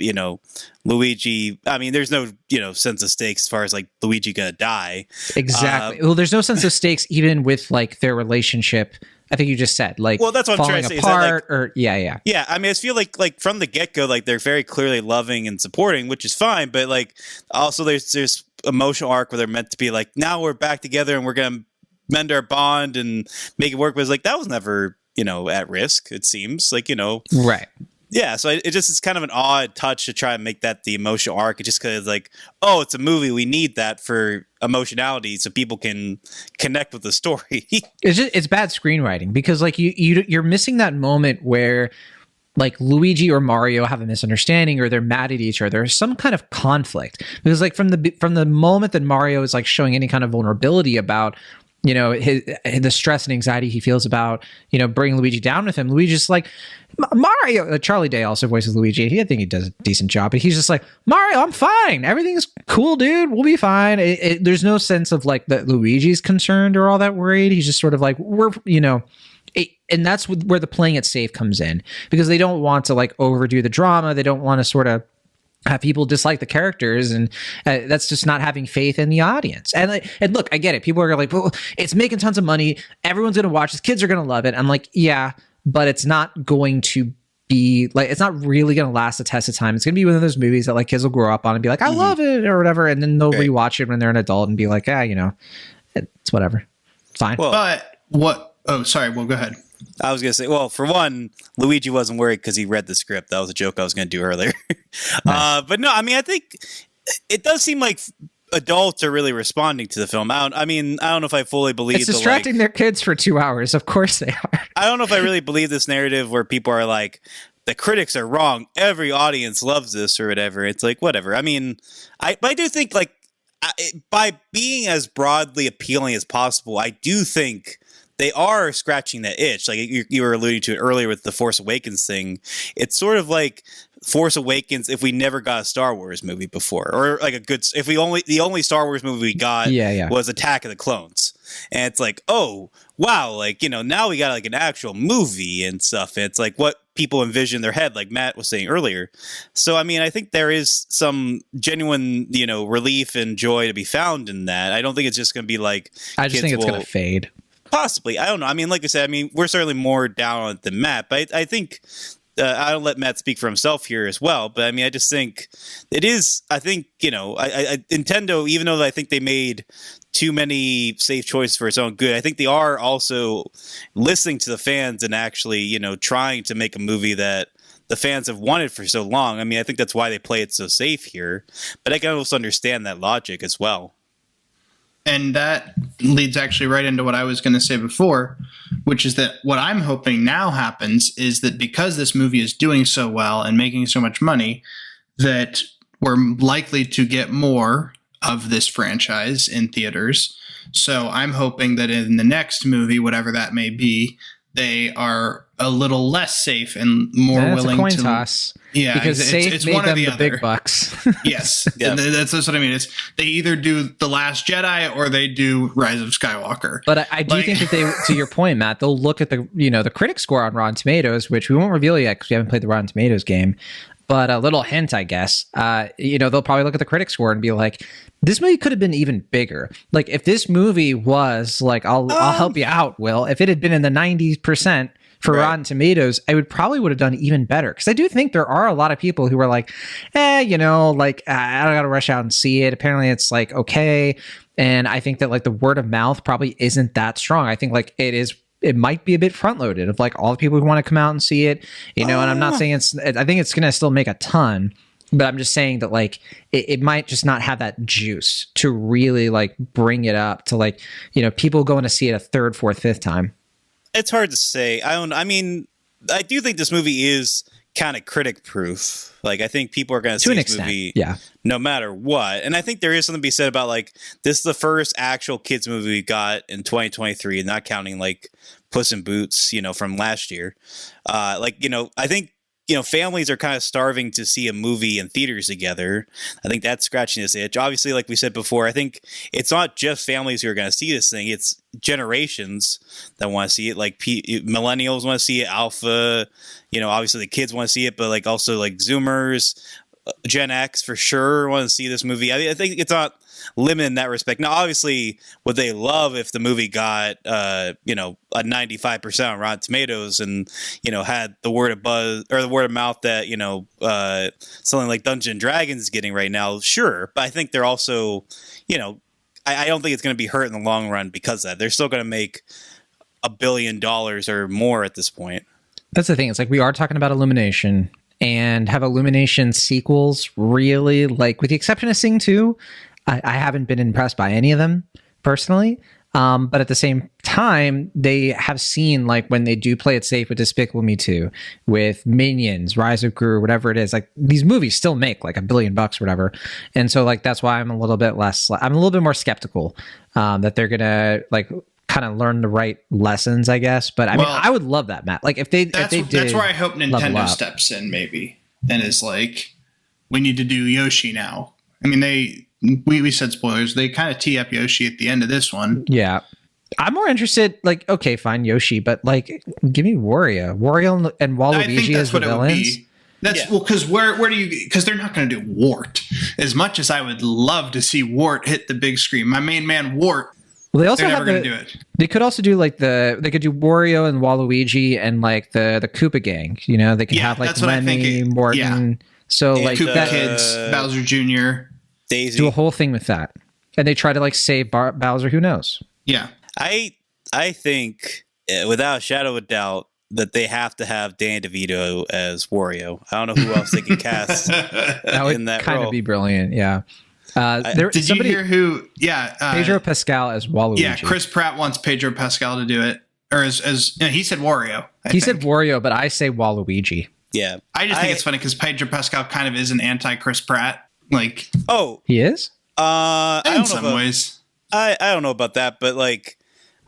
Luigi, I mean, there's no, sense of stakes as far as like Luigi going to die. Exactly. Well, there's no sense of stakes even with like their relationship. I think you just said like, well, that's what I'm trying to say. Apart, or yeah. I mean, I feel like from the get go, like they're very clearly loving and supporting, which is fine. But like, also there's emotional arc where they're meant to be like, now we're back together and we're gonna mend our bond and make it work. But it's like that was never, at risk. It seems like, right. Yeah, so it's kind of an odd touch to try and make that the emotional arc. It's just because like, oh, it's a movie. We need that for emotionality so people can connect with the story. It's bad screenwriting because like you're missing that moment where like Luigi or Mario have a misunderstanding or they're mad at each other. There's some kind of conflict because like from the moment that Mario is like showing any kind of vulnerability about the stress and anxiety he feels about, bringing Luigi down with him. Luigi's like, Mario, Charlie Day also voices Luigi. I think he does a decent job, but he's just like, Mario, I'm fine. Everything's cool, dude. We'll be fine. There's no sense of like that Luigi's concerned or all that worried. He's just sort of like, and that's where the playing it safe comes in because they don't want to like overdo the drama. They don't want to sort of have people dislike the characters, and that's just not having faith in the audience. And look, I get it. People are like, well, it's making tons of money. Everyone's going to watch this. Kids are going to love it. I'm like, yeah, but it's not going to be like, it's not really going to last the test of time. It's going to be one of those movies that like kids will grow up on and be like, I love it or whatever. And then they'll rewatch it when they're an adult and be like, it's whatever. It's fine. Well, but what? Oh, sorry. Well, go ahead. I was going to say, well, for one, Luigi wasn't worried because he read the script. That was a joke I was going to do earlier. Nice. But no, I mean, I think it does seem like adults are really responding to the film. I don't know if I fully believe it's distracting their kids for 2 hours. Of course they are. I don't know if I really believe this narrative where people are like, the critics are wrong. Every audience loves this or whatever. It's like, whatever. I mean, but I do think like by being as broadly appealing as possible, I do think they are scratching that itch. Like you were alluding to it earlier with the Force Awakens thing. It's sort of like Force Awakens if we never got a Star Wars movie before, or like the only Star Wars movie we got was Attack of the Clones. And it's like, oh, wow, like, now we got like an actual movie and stuff. And it's like what people envision in their head, like Matt was saying earlier. So, I mean, I think there is some genuine, relief and joy to be found in that. I don't think it's just going to be like, I just think it's going to fade. Possibly. I don't know. I mean, like I said, we're certainly more down on it than Matt, but I think I'll let Matt speak for himself here as well. But I mean, I just think it is, I think, Nintendo, even though I think they made too many safe choices for its own good, I think they are also listening to the fans and actually, trying to make a movie that the fans have wanted for so long. I mean, I think that's why they play it so safe here, but I can also understand that logic as well. And that leads actually right into what I was going to say before, which is that what I'm hoping now happens is that because this movie is doing so well and making so much money, that we're likely to get more of this franchise in theaters. So I'm hoping that in the next movie, whatever that may be, they are a little less safe and more willing to. It's a coin to toss. Yeah, because safe made them the big bucks. Yes, that's what I mean. It's they either do The Last Jedi or they do Rise of Skywalker. But I do think that they, to your point, Matt, they'll look at the critic score on Rotten Tomatoes, which we won't reveal yet because we haven't played the Rotten Tomatoes game. But a little hint, I guess. They'll probably look at the critic score and be like, this movie could have been even bigger. Like if this movie was like, I'll help you out, Will. If it had been in the 90% for Rotten Tomatoes, I would have done even better. Because I do think there are a lot of people who are like, I don't got to rush out and see it. Apparently it's like, okay. And I think that like the word of mouth probably isn't that strong. I think like it might be a bit front loaded of like all the people who want to come out and see it, and I'm not saying I think it's going to still make a ton, but I'm just saying that like it might just not have that juice to really like bring it up to like, people going to see it a third, fourth, fifth time. It's hard to say. I do think this movie is kind of critic proof. Like I think people are going to see this movie no matter what. And I think there is something to be said about like, this is the first actual kids movie we got in 2023, not counting like Puss in Boots, from last year. I think, families are kind of starving to see a movie in theaters together. I think that's scratching this itch. Obviously, like we said before, I think it's not just families who are going to see this thing. It's generations that want to see it. Like millennials want to see it. Alpha, obviously the kids want to see it, but like also like Zoomers, Gen X for sure want to see this movie. I think it's not limited in that respect. Now, obviously, would they love if the movie got, a 95% on Rotten Tomatoes and, had the word of buzz or the word of mouth that, something like Dungeons and Dragons is getting right now? Sure. But I think they're also, I don't think it's going to be hurt in the long run because of that. They're still going to make $1 billion or more at this point. That's the thing. It's like we are talking about Illumination, and have Illumination sequels really, like with the exception of Sing 2, I haven't been impressed by any of them personally. But at the same time, they have seen, like, when they do play it safe with Despicable Me 2, with Minions, Rise of Gru, whatever it is, like these movies still make like $1 billion or whatever. And so like, that's why I'm a little bit more skeptical that they're going to like kind of learn the right lessons, I guess. But I mean, I would love that, Matt. Like if they did, that's where I hope Nintendo steps in maybe and is like, we need to do Yoshi now. I mean, we said spoilers. They kind of tee up Yoshi at the end of this one. Yeah. I'm more interested, like, okay, fine, Yoshi, but like, give me Wario. Wario and Waluigi as the villains. Well, because where do you? Because they're not going to do Wart. As much as I would love to see Wart hit the big screen, my main man Wart. Well, they also they're have never going to do it. They could also do like they could do Wario and Waluigi and like the Koopa gang. They could have like Lemmy, Morton. Yeah. So like Koopa Kids, Bowser Jr. Daisy. Do a whole thing with that, and they try to like save Bowser. Who knows? Yeah, I think without a shadow of a doubt that they have to have Danny DeVito as Wario. I don't know who else they can cast that would in that kind role. of be brilliant. Yeah. Did you hear who? Yeah, Pedro Pascal as Waluigi. Yeah, Chris Pratt wants Pedro Pascal to do it, or as he said Wario. He said Wario, but I say Waluigi. Yeah, I just think it's funny because Pedro Pascal kind of is an anti-Chris Pratt. Like, he is. In some ways. I don't know about that, but like,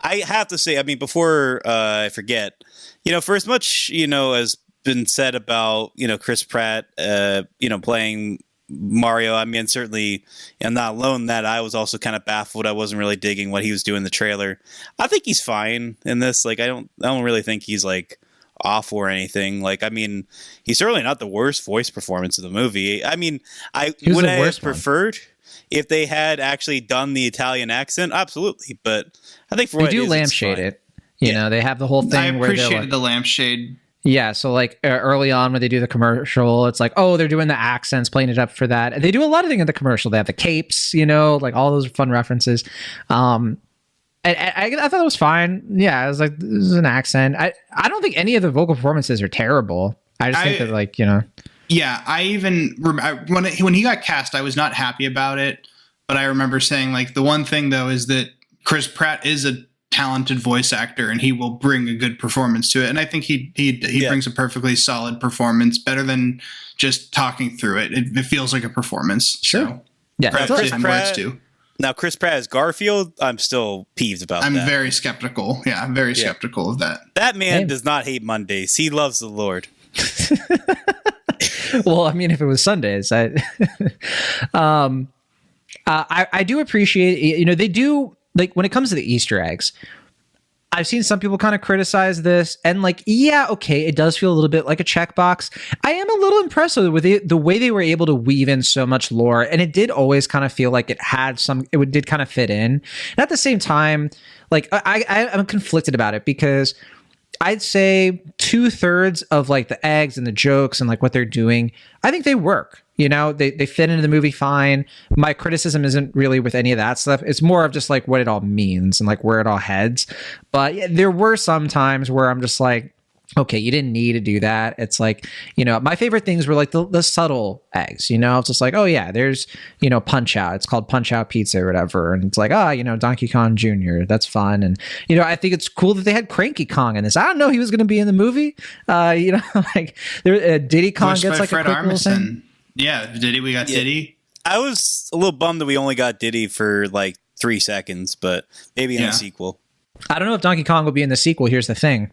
I have to say, I mean, before I forget, for as much has been said about Chris Pratt, playing Mario. I mean, certainly, I'm not alone in that. I was also kind of baffled. I wasn't really digging what he was doing in the trailer. I think he's fine in this. Like, I don't really think he's like awful or anything. Like, I mean, he's certainly not the worst voice performance of the movie. I mean, I would have preferred if they had actually done the Italian accent. Absolutely, but I think for what they do lampshade it. They have the whole thing. I appreciated the lampshade. Yeah, so like early on when they do the commercial, it's like, oh, they're doing the accents, playing it up for that. And they do a lot of things in the commercial. They have the capes, like all those fun references. And I thought it was fine. Yeah, it was like, this is an accent. I don't think any of the vocal performances are terrible. I just think that like, Yeah, I even when he got cast, I was not happy about it. But I remember saying like the one thing though is that Chris Pratt is a talented voice actor and he will bring a good performance to it, and I think he brings a perfectly solid performance, better than just talking through it. It feels like a performance. Sure. So, yeah, Chris Pratt, now Chris Pratt as Garfield, I'm still peeved about that. I'm very skeptical. Yeah, I'm very skeptical of that. That man does not hate Mondays. He loves the Lord. Well, I mean, if it was Sundays, I do appreciate, they do, like, when it comes to the Easter eggs, I've seen some people kind of criticize this, and like, yeah, okay, it does feel a little bit like a checkbox. I am a little impressed with the way they were able to weave in so much lore, and it did always kind of feel like it did kind of fit in. And at the same time, like, I'm conflicted about it because I'd say 2/3 of like the eggs and the jokes and like what they're doing, I think they work. They fit into the movie fine. My criticism isn't really with any of that stuff. It's more of just like what it all means and like where it all heads. But yeah, there were some times where I'm just like, okay, you didn't need to do that. It's like, my favorite things were like the subtle eggs, it's just like, oh yeah, there's, Punch Out. It's called Punch Out Pizza or whatever. And it's like, Donkey Kong Jr. That's fun. And, I think it's cool that they had Cranky Kong in this. I don't know he was going to be in the movie. Like there, Diddy Kong gets like Fred a quick little thing. Yeah, Diddy. We got Diddy. I was a little bummed that we only got Diddy for like 3 seconds, but maybe in the sequel. I don't know if Donkey Kong will be in the sequel. Here's the thing.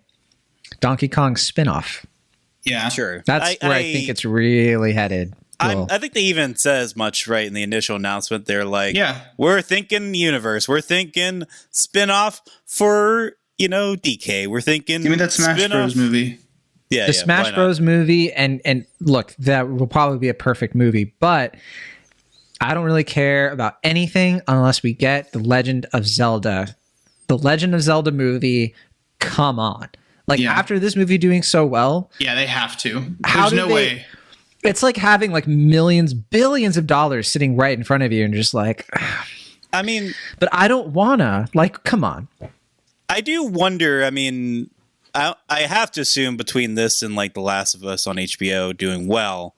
Donkey Kong spinoff. Yeah, sure. That's where I think it's really headed. I think they even said as much right in the initial announcement. They're like, yeah, we're thinking universe. We're thinking spinoff for, DK. We're thinking give me that Smash Bros movie. The Smash Bros. Movie, and look, that will probably be a perfect movie, but I don't really care about anything unless we get The Legend of Zelda. The Legend of Zelda movie, come on. Like, after this movie doing so well... Yeah, they have to. There's no way. It's like having like millions, billions of dollars sitting right in front of you and just like... I mean... But I don't wanna. Like, come on. I do wonder, I mean... I have to assume between this and like The Last of Us on HBO doing well,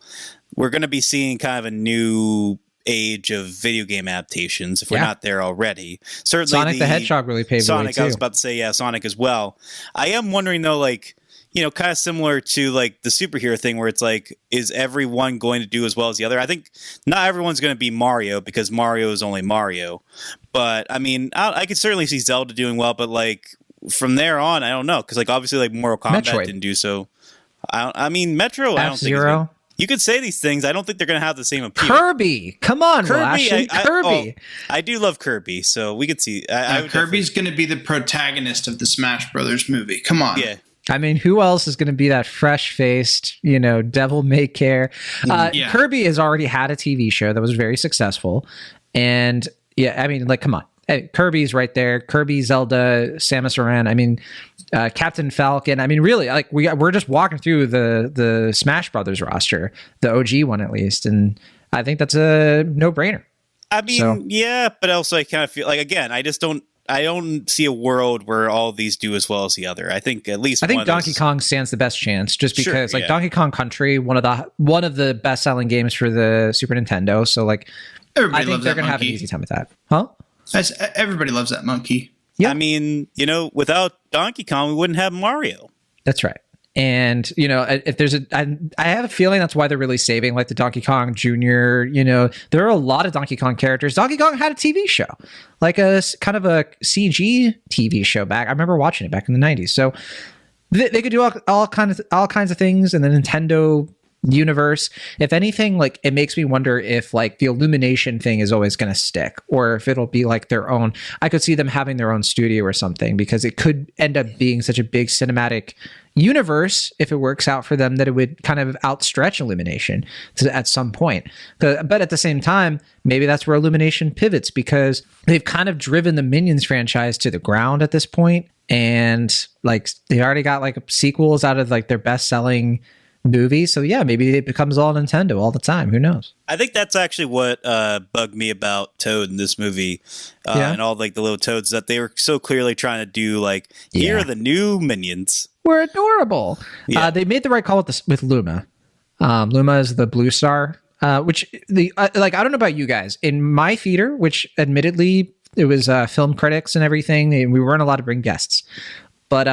we're going to be seeing kind of a new age of video game adaptations if we're not there already. Certainly Sonic the Hedgehog really paved the way Sonic, too. I was about to say, Sonic as well. I am wondering though, like, you know, kind of similar to like the superhero thing where it's like, is everyone going to do as well as the other? I think not everyone's going to be Mario because Mario is only Mario. But I mean, I could certainly see Zelda doing well, but like, from there on, I don't know, because like obviously like Mortal Kombat didn't do so. I mean, Metro. I don't think F-Zero. You could say these things. I don't think they're going to have the same appeal. Kirby, come on, Kirby. Kirby. I do love Kirby, so we could see. Kirby's going to be the protagonist of the Smash Brothers movie. Come on. Yeah. I mean, who else is going to be that fresh-faced, you know, devil may care? Kirby has already had a TV show that was very successful, and yeah, I mean, like, come on. Hey, Kirby's right there. Kirby, Zelda, Samus Aran. I mean, Captain Falcon. I mean, really, like we're just walking through the Smash Brothers roster, the OG one at least, and I think that's a no-brainer. I mean, yeah, but also I kind of feel like again, I don't see a world where all of these do as well as the other. I think at least Donkey Kong stands the best chance, just because Donkey Kong Country, one of the best-selling games for the Super Nintendo. So like, I think they're gonna have an easy time with that, huh? Everybody loves that monkey. Yeah, I mean, you know, without Donkey Kong, we wouldn't have Mario. That's right. And, you know, if there's I have a feeling that's why they're really saving like the Donkey Kong Jr., you know, there are a lot of Donkey Kong characters. Donkey Kong had a TV show, like a kind of a CG TV show back. I remember watching it back in the 90s. So they could do all kinds of things in the Nintendo universe. If anything, like it makes me wonder if like the Illumination thing is always going to stick, or if it'll be like their own. I could see them having their own studio or something, because it could end up being such a big cinematic universe if it works out for them that it would kind of outstretch Illumination at some point. But at the same time, maybe that's where Illumination pivots, because they've kind of driven the Minions franchise to the ground at this point, and like they already got like sequels out of like their best-selling movie. So yeah, maybe it becomes all Nintendo all the time. Who knows? I think that's actually what bugged me about Toad in this movie, and all like the little toads, that they were so clearly trying to do like, here are the new Minions. We're adorable. Yeah. They made the right call with Luma. Luma is the blue star, which like, I don't know about you guys. In my theater, which admittedly it was film critics and everything, and we weren't allowed to bring guests, but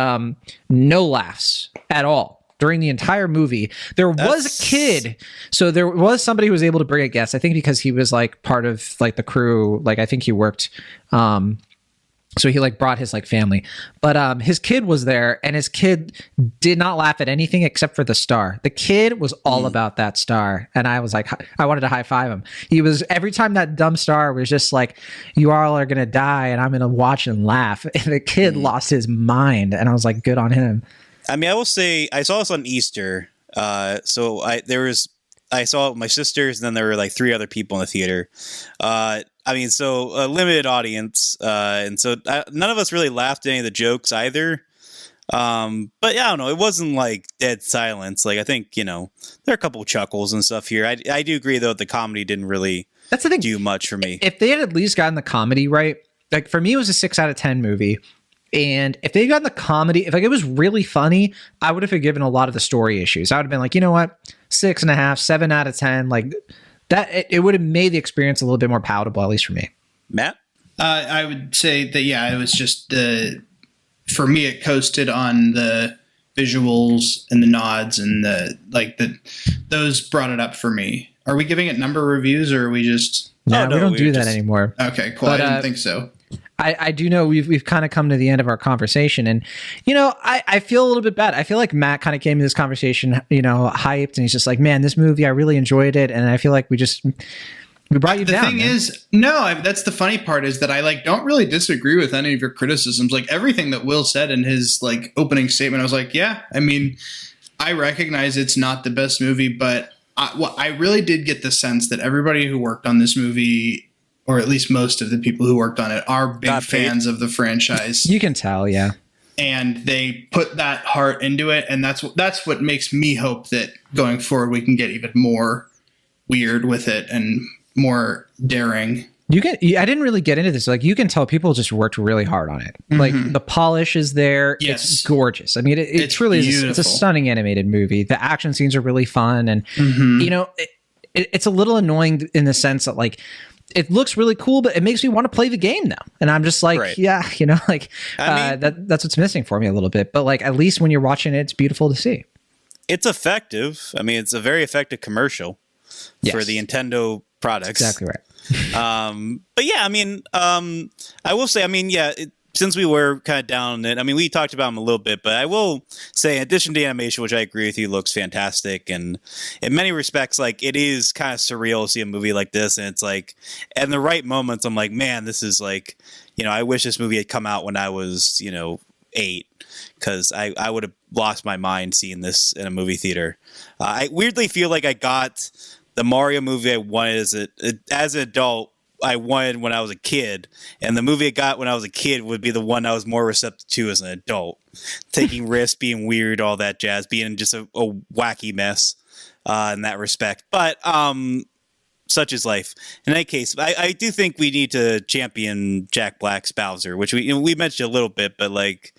no laughs at all. During the entire movie, there was a kid. So there was somebody who was able to bring a guest. I think because he was like part of like the crew. Like I think he worked. So he like brought his like family, but his kid was there, and his kid did not laugh at anything except for the star. The kid was all about that star, and I was like, I wanted to high five him. He was, every time that dumb star was just like, you all are gonna die, and I'm gonna watch and laugh. And the kid lost his mind, and I was like, good on him. I mean, I will say I saw this on Easter. I saw it with my sisters, and then there were like 3 other people in the theater. I mean, so a limited audience, and so none of us really laughed at any of the jokes either. But yeah, I don't know. It wasn't like dead silence. Like I think, you know, there are a couple of chuckles and stuff here. I do agree though, the comedy didn't really do much for me. If they had at least gotten the comedy right, like for me, it was a 6 out of 10 movie. And if they got the comedy, if like it was really funny, I would have forgiven a lot of the story issues. I would have been like, you know what, 6.5, 7 out of 10, like that. It would have made the experience a little bit more palatable, at least for me. Matt, I would say that it was just for me, it coasted on the visuals and the nods and those brought it up for me. Are we giving it number reviews, or are we just? No, we don't do that anymore. Okay, cool. But, I didn't think so. I do know we've kind of come to the end of our conversation, and you know, I feel a little bit bad. I feel like Matt kind of came to this conversation, you know, hyped, and he's just like, man, this movie, I really enjoyed it, and I feel like we brought you down. The thing is, that's the funny part, is that I like don't really disagree with any of your criticisms. Like everything that Will said in his like opening statement, I was like, yeah, I mean, I recognize it's not the best movie, but I really did get the sense that everybody who worked on this movie, or at least most of the people who worked on it, are big fans of the franchise. You can tell, yeah. And they put that heart into it, and that's what makes me hope that going forward we can get even more weird with it and more daring. I didn't really get into this. Like, you can tell people just worked really hard on it. Mm-hmm. Like, the polish is there. Yes. It's gorgeous. I mean, it truly is. It's a stunning animated movie. The action scenes are really fun, and you know, it's a little annoying in the sense that, like, it looks really cool, but it makes me want to play the game now. And I'm just like, yeah, you know, like, I mean, that's what's missing for me a little bit. But, like, at least when you're watching it, it's beautiful to see. It's effective. I mean, it's a very effective commercial for the Nintendo products. That's exactly right. But yeah, I mean, I will say, I mean, yeah, since we were kind of down on it, I mean, we talked about them a little bit, but I will say, in addition to the animation, which I agree with you, looks fantastic. And in many respects, like, it is kind of surreal to see a movie like this. And it's like, in the right moments, I'm like, man, this is like, you know, I wish this movie had come out when I was, you know, 8, because I would have lost my mind seeing this in a movie theater. I weirdly feel like I got the Mario movie I wanted as an adult, I wanted when I was a kid, and the movie I got when I was a kid would be the one I was more receptive to as an adult. Taking risks, being weird, all that jazz, being just a wacky mess in that respect. But such is life. In any case, I do think we need to champion Jack Black's Bowser, which we mentioned a little bit, but like,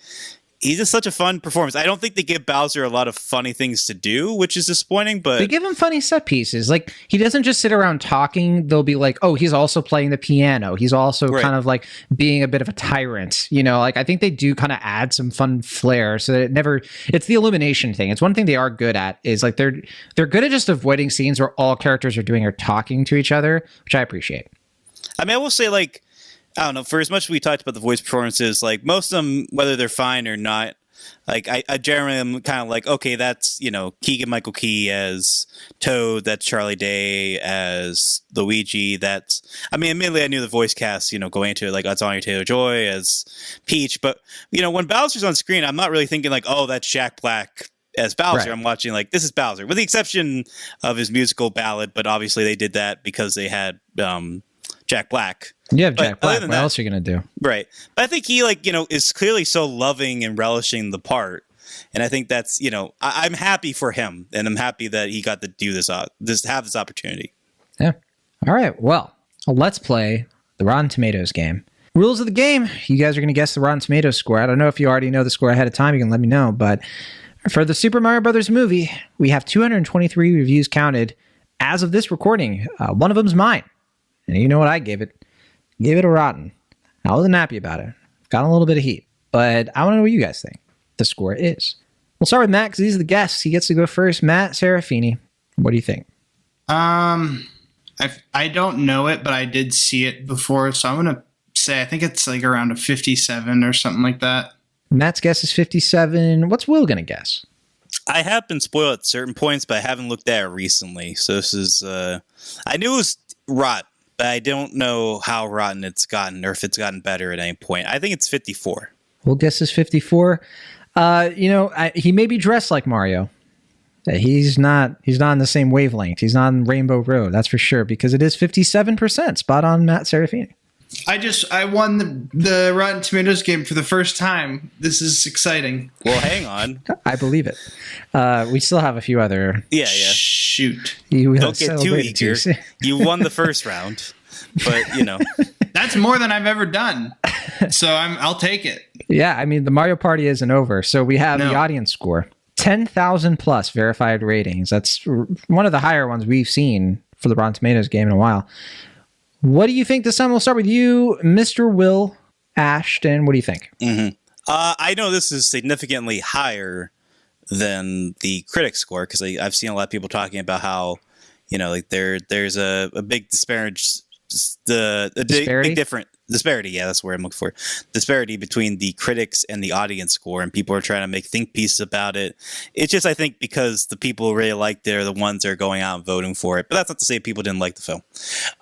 he's just such a fun performance. I don't think they give Bowser a lot of funny things to do, which is disappointing, but they give him funny set pieces. Like, he doesn't just sit around talking. They'll be like, oh, he's also playing the piano. He's also kind of like being a bit of a tyrant, you know, like, I think they do kind of add some fun flair so that it's the Illumination thing. It's one thing they are good at is like, they're good at just avoiding scenes where all characters are doing or talking to each other, which I appreciate. I mean, I will say, like, I don't know, for as much as we talked about the voice performances, like, most of them, whether they're fine or not, like, I generally am kind of like, okay, that's, you know, Keegan-Michael Key as Toad, that's Charlie Day as Luigi, that's, I mean, admittedly, I knew the voice cast, you know, going into it, like, that's Anya Taylor-Joy as Peach, but, you know, when Bowser's on screen, I'm not really thinking, like, oh, that's Jack Black as Bowser. Right. I'm watching, like, this is Bowser, with the exception of his musical ballad, but obviously they did that because they had Jack Black. You have Jack Black. What else are you going to do? Right. But I think he, like, you know, is clearly so loving and relishing the part. And I think that's, you know, I'm happy for him. And I'm happy that he got to do this, have this opportunity. Yeah. All right. Well, let's play the Rotten Tomatoes game. Rules of the game. You guys are going to guess the Rotten Tomatoes score. I don't know if you already know the score ahead of time. You can let me know. But for the Super Mario Brothers movie, we have 223 reviews counted as of this recording. One of them's mine. And you know what I gave it? Gave it a rotten. I wasn't happy about it. Got a little bit of heat. But I want to know what you guys think the score is. We'll start with Matt because he's the guest. He gets to go first. Matt Serafini, what do you think? I don't know it, but I did see it before. So I'm going to say I think it's like around a 57 or something like that. Matt's guess is 57. What's Will going to guess? I have been spoiled at certain points, but I haven't looked at it recently. So this is... I knew it was rot. I don't know how rotten it's gotten or if it's gotten better at any point. I think it's 54. We'll guess is 54. You know, he may be dressed like Mario. He's not in the same wavelength. He's not on Rainbow Road. That's for sure, because it is 57%. Spot on, Matt Serafini. I won the Rotten Tomatoes game for the first time. This is exciting. Well, hang on. I believe it. We still have a few other. Yeah. Shoot. Don't get too eager. You won the first round, but you know. That's more than I've ever done. So I'll take it. Yeah, I mean, the Mario Party isn't over. So we have the audience score. 10,000 plus verified ratings. That's one of the higher ones we've seen for the Rotten Tomatoes game in a while. What do you think this time? We'll start with you, Mr. Will Ashton. What do you think? Mm-hmm. I know this is significantly higher than the critic score because I've seen a lot of people talking about how, you know, like there's a big disparity. Big different disparity. Yeah, that's where I'm looking for. Disparity between the critics and the audience score, and people are trying to make think pieces about it. It's just, I think, because the people who really liked it are the ones that are going out and voting for it. But that's not to say people didn't like the film.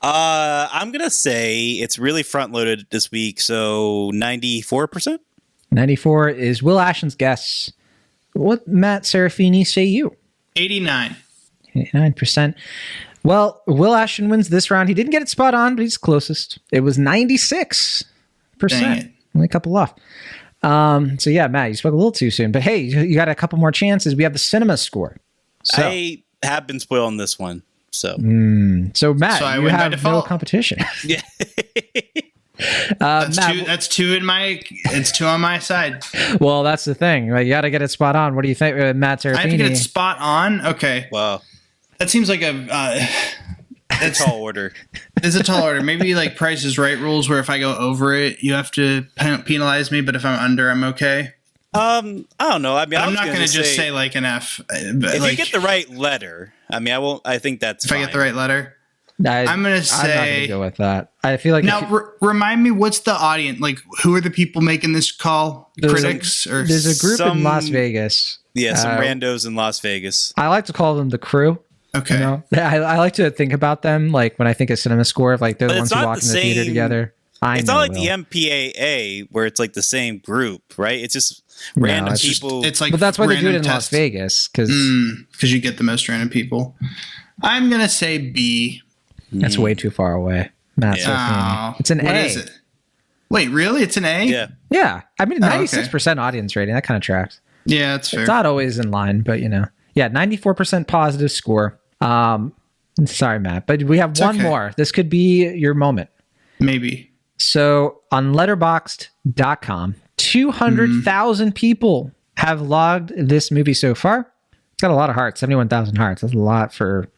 I'm gonna say it's really front loaded this week, so 94%. 94 is Will Ashton's guess. What Matt Serafini say you? 89. 89%. Well, Will Ashton wins this round. He didn't get it spot on, but he's closest. It was 96%. Dang it. Only a couple off. So yeah, Matt, you spoke a little too soon. But hey, you got a couple more chances. We have the cinema score. So, I have been spoiled on this one. So, so Matt, So I you win by have no default. competition. yeah. That's Matt, two. That's two in my. It's two on my side. well, that's the thing. Like, you got to get it spot on. What do you think, Matt Serafini? I have to get it spot on. Okay, Wow. that seems like a. That's tall order. It's a tall order. Maybe like Price is Right rules, where if I go over it, you have to penalize me. But if I'm under, I'm okay. I don't know. I mean, I'm not going to just say like an F. But if like, you get the right letter, I mean, I won't. I think that's if fine. I get the right letter, I'm I'm going to not going to say. go with that. I feel like Now, remind me, what's the audience? Like, who are the people making this call? Critics? Or there's a group in some- Las Vegas. Yeah, some randos in Las Vegas. I like to call them the crew. Okay. You know? I like to think about them like when I think of cinema score, like they're the But ones it's who not walk the in the theater same- together. It's not like the Will. MPAA where it's like the same group, right? It's just No, random it's just- people. It's like, But that's why they do it in random Las tests. Vegas because Because you get the most random people. I'm going to say B. that's way too far away. Matt Yeah. Serafini. It's an What A. is it? Wait, really? It's an A? yeah. Yeah, I mean, okay. 96% audience rating. That kind of tracks. Yeah, that's fair. It's not always in line, but yeah, 94% positive score. Sorry, Matt, but we have one okay. more. This could be your moment. Maybe. So on letterboxd.com, 200,000 people have logged this movie so far. It's got a lot of hearts, 71,000 hearts. That's a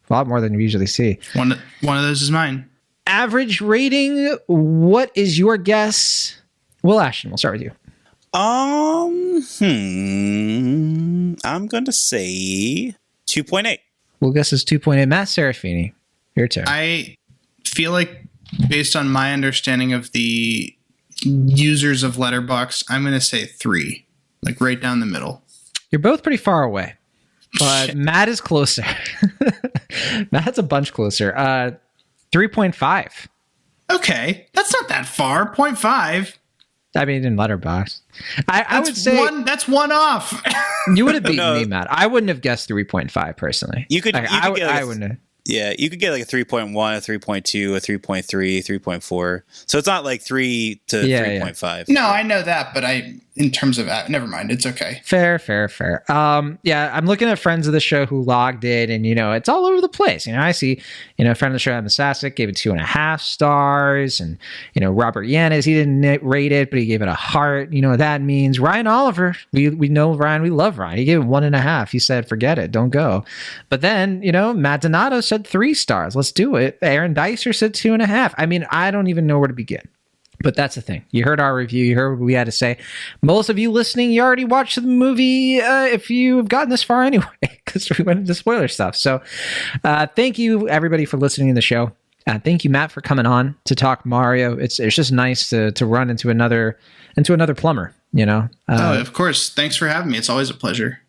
lot more than you usually see. One of those is mine. Average rating, what is your guess? Will Ashton, we'll start with you. I'm going to say 2.8. We'll guess is 2.8. Matt Serafini, your turn. I feel like, based on my understanding of the users of Letterboxd, I'm going to say 3. Like right down the middle. You're both pretty far away, but Shit. Matt is closer. Matt's a bunch closer. 3.5. Okay. That's not that far. 0.5. I mean, in Letterboxd. I would say that's one off. you would have beaten No. me, Matt. I wouldn't have guessed 3.5 personally. You could- Like, you could get, like, I wouldn't have. Yeah, you could get like a 3.1, a 3.2, a 3.3, 3.4. So it's not like 3 to Yeah, 3.5. No, I know that, but in terms of never mind. It's okay. Fair. Yeah, I'm looking at friends of the show who logged it, and it's all over the place. I see, a friend of the show, Adam Sasek, gave it 2.5 stars, and Robert Yanis, he didn't rate it, but he gave it a heart. You know what that means? Ryan Oliver, we know Ryan, we love Ryan. He gave it 1.5. He said, forget it, don't go. But then Matt Donato said 3 stars. Let's do it. Aaron Dicer said 2.5. I mean, I don't even know where to begin. But that's the thing. You heard our review. You heard what we had to say. Most of you listening, you already watched the movie if you've gotten this far anyway, because we went into spoiler stuff. So thank you, everybody, for listening to the show. Thank you, Matt, for coming on to talk Mario. It's just nice to run into another plumber, Oh, of course. Thanks for having me. It's always a pleasure.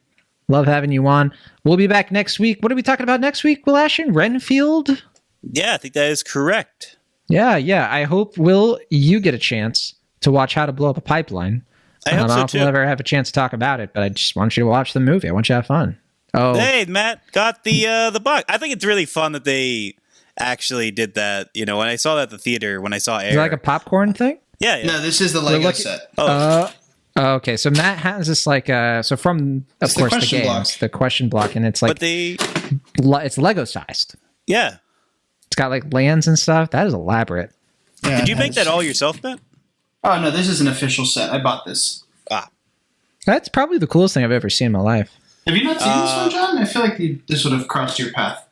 Love having you on. We'll be back next week. What are we talking about next week, Will Ashton? Renfield? Yeah, I think that is correct. Yeah. I hope, Will, you get a chance to watch How to Blow Up a Pipeline. I hope don't so know if we'll too. ever have a chance to talk about it, but I just want you to watch the movie. I want you to have fun. Oh, Hey, Matt got the box. I think it's really fun that they actually did that. When I saw that at the theater, when I saw Air. is it like a popcorn thing? yeah. No, this is the Lego looking- set. Okay, so Matt has this so from of It's the course the question games, block. the question block, and it's like But it's Lego sized. yeah. It's got like lands and stuff. That is elaborate. Yeah, Did you it make has- that all yourself, Matt? Oh, no, this is an official set. I bought this. Ah, That's probably the coolest thing I've ever seen in my life. Have you not seen this one, John? I feel like this would have crossed your path.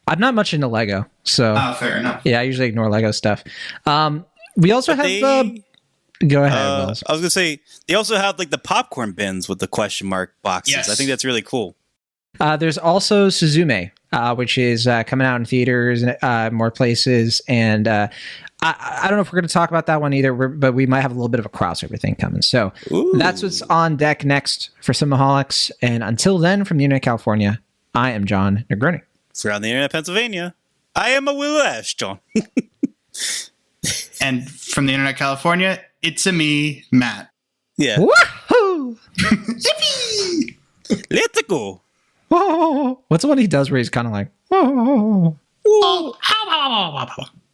I'm not much into Lego, so Oh, fair enough. yeah, I usually ignore Lego stuff. We also But have. Go ahead, Willis. I was gonna say they also have like the popcorn bins with the question mark boxes. Yes. I think that's really cool. There's also Suzume, which is coming out in theaters and more places. And I don't know if we're going to talk about that one either, but we might have a little bit of a crossover thing coming. So Ooh. that's what's on deck next for Cinemaholics. And until then, from the Internet California, I am John Negroni. From the internet, Pennsylvania. I am a Will Ashton. And from the Internet California, it's a me, Matt. Yeah. Woohoo! Zippy! Let's go. What's the one he does where he's kind of like,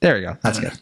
there we go. That's good.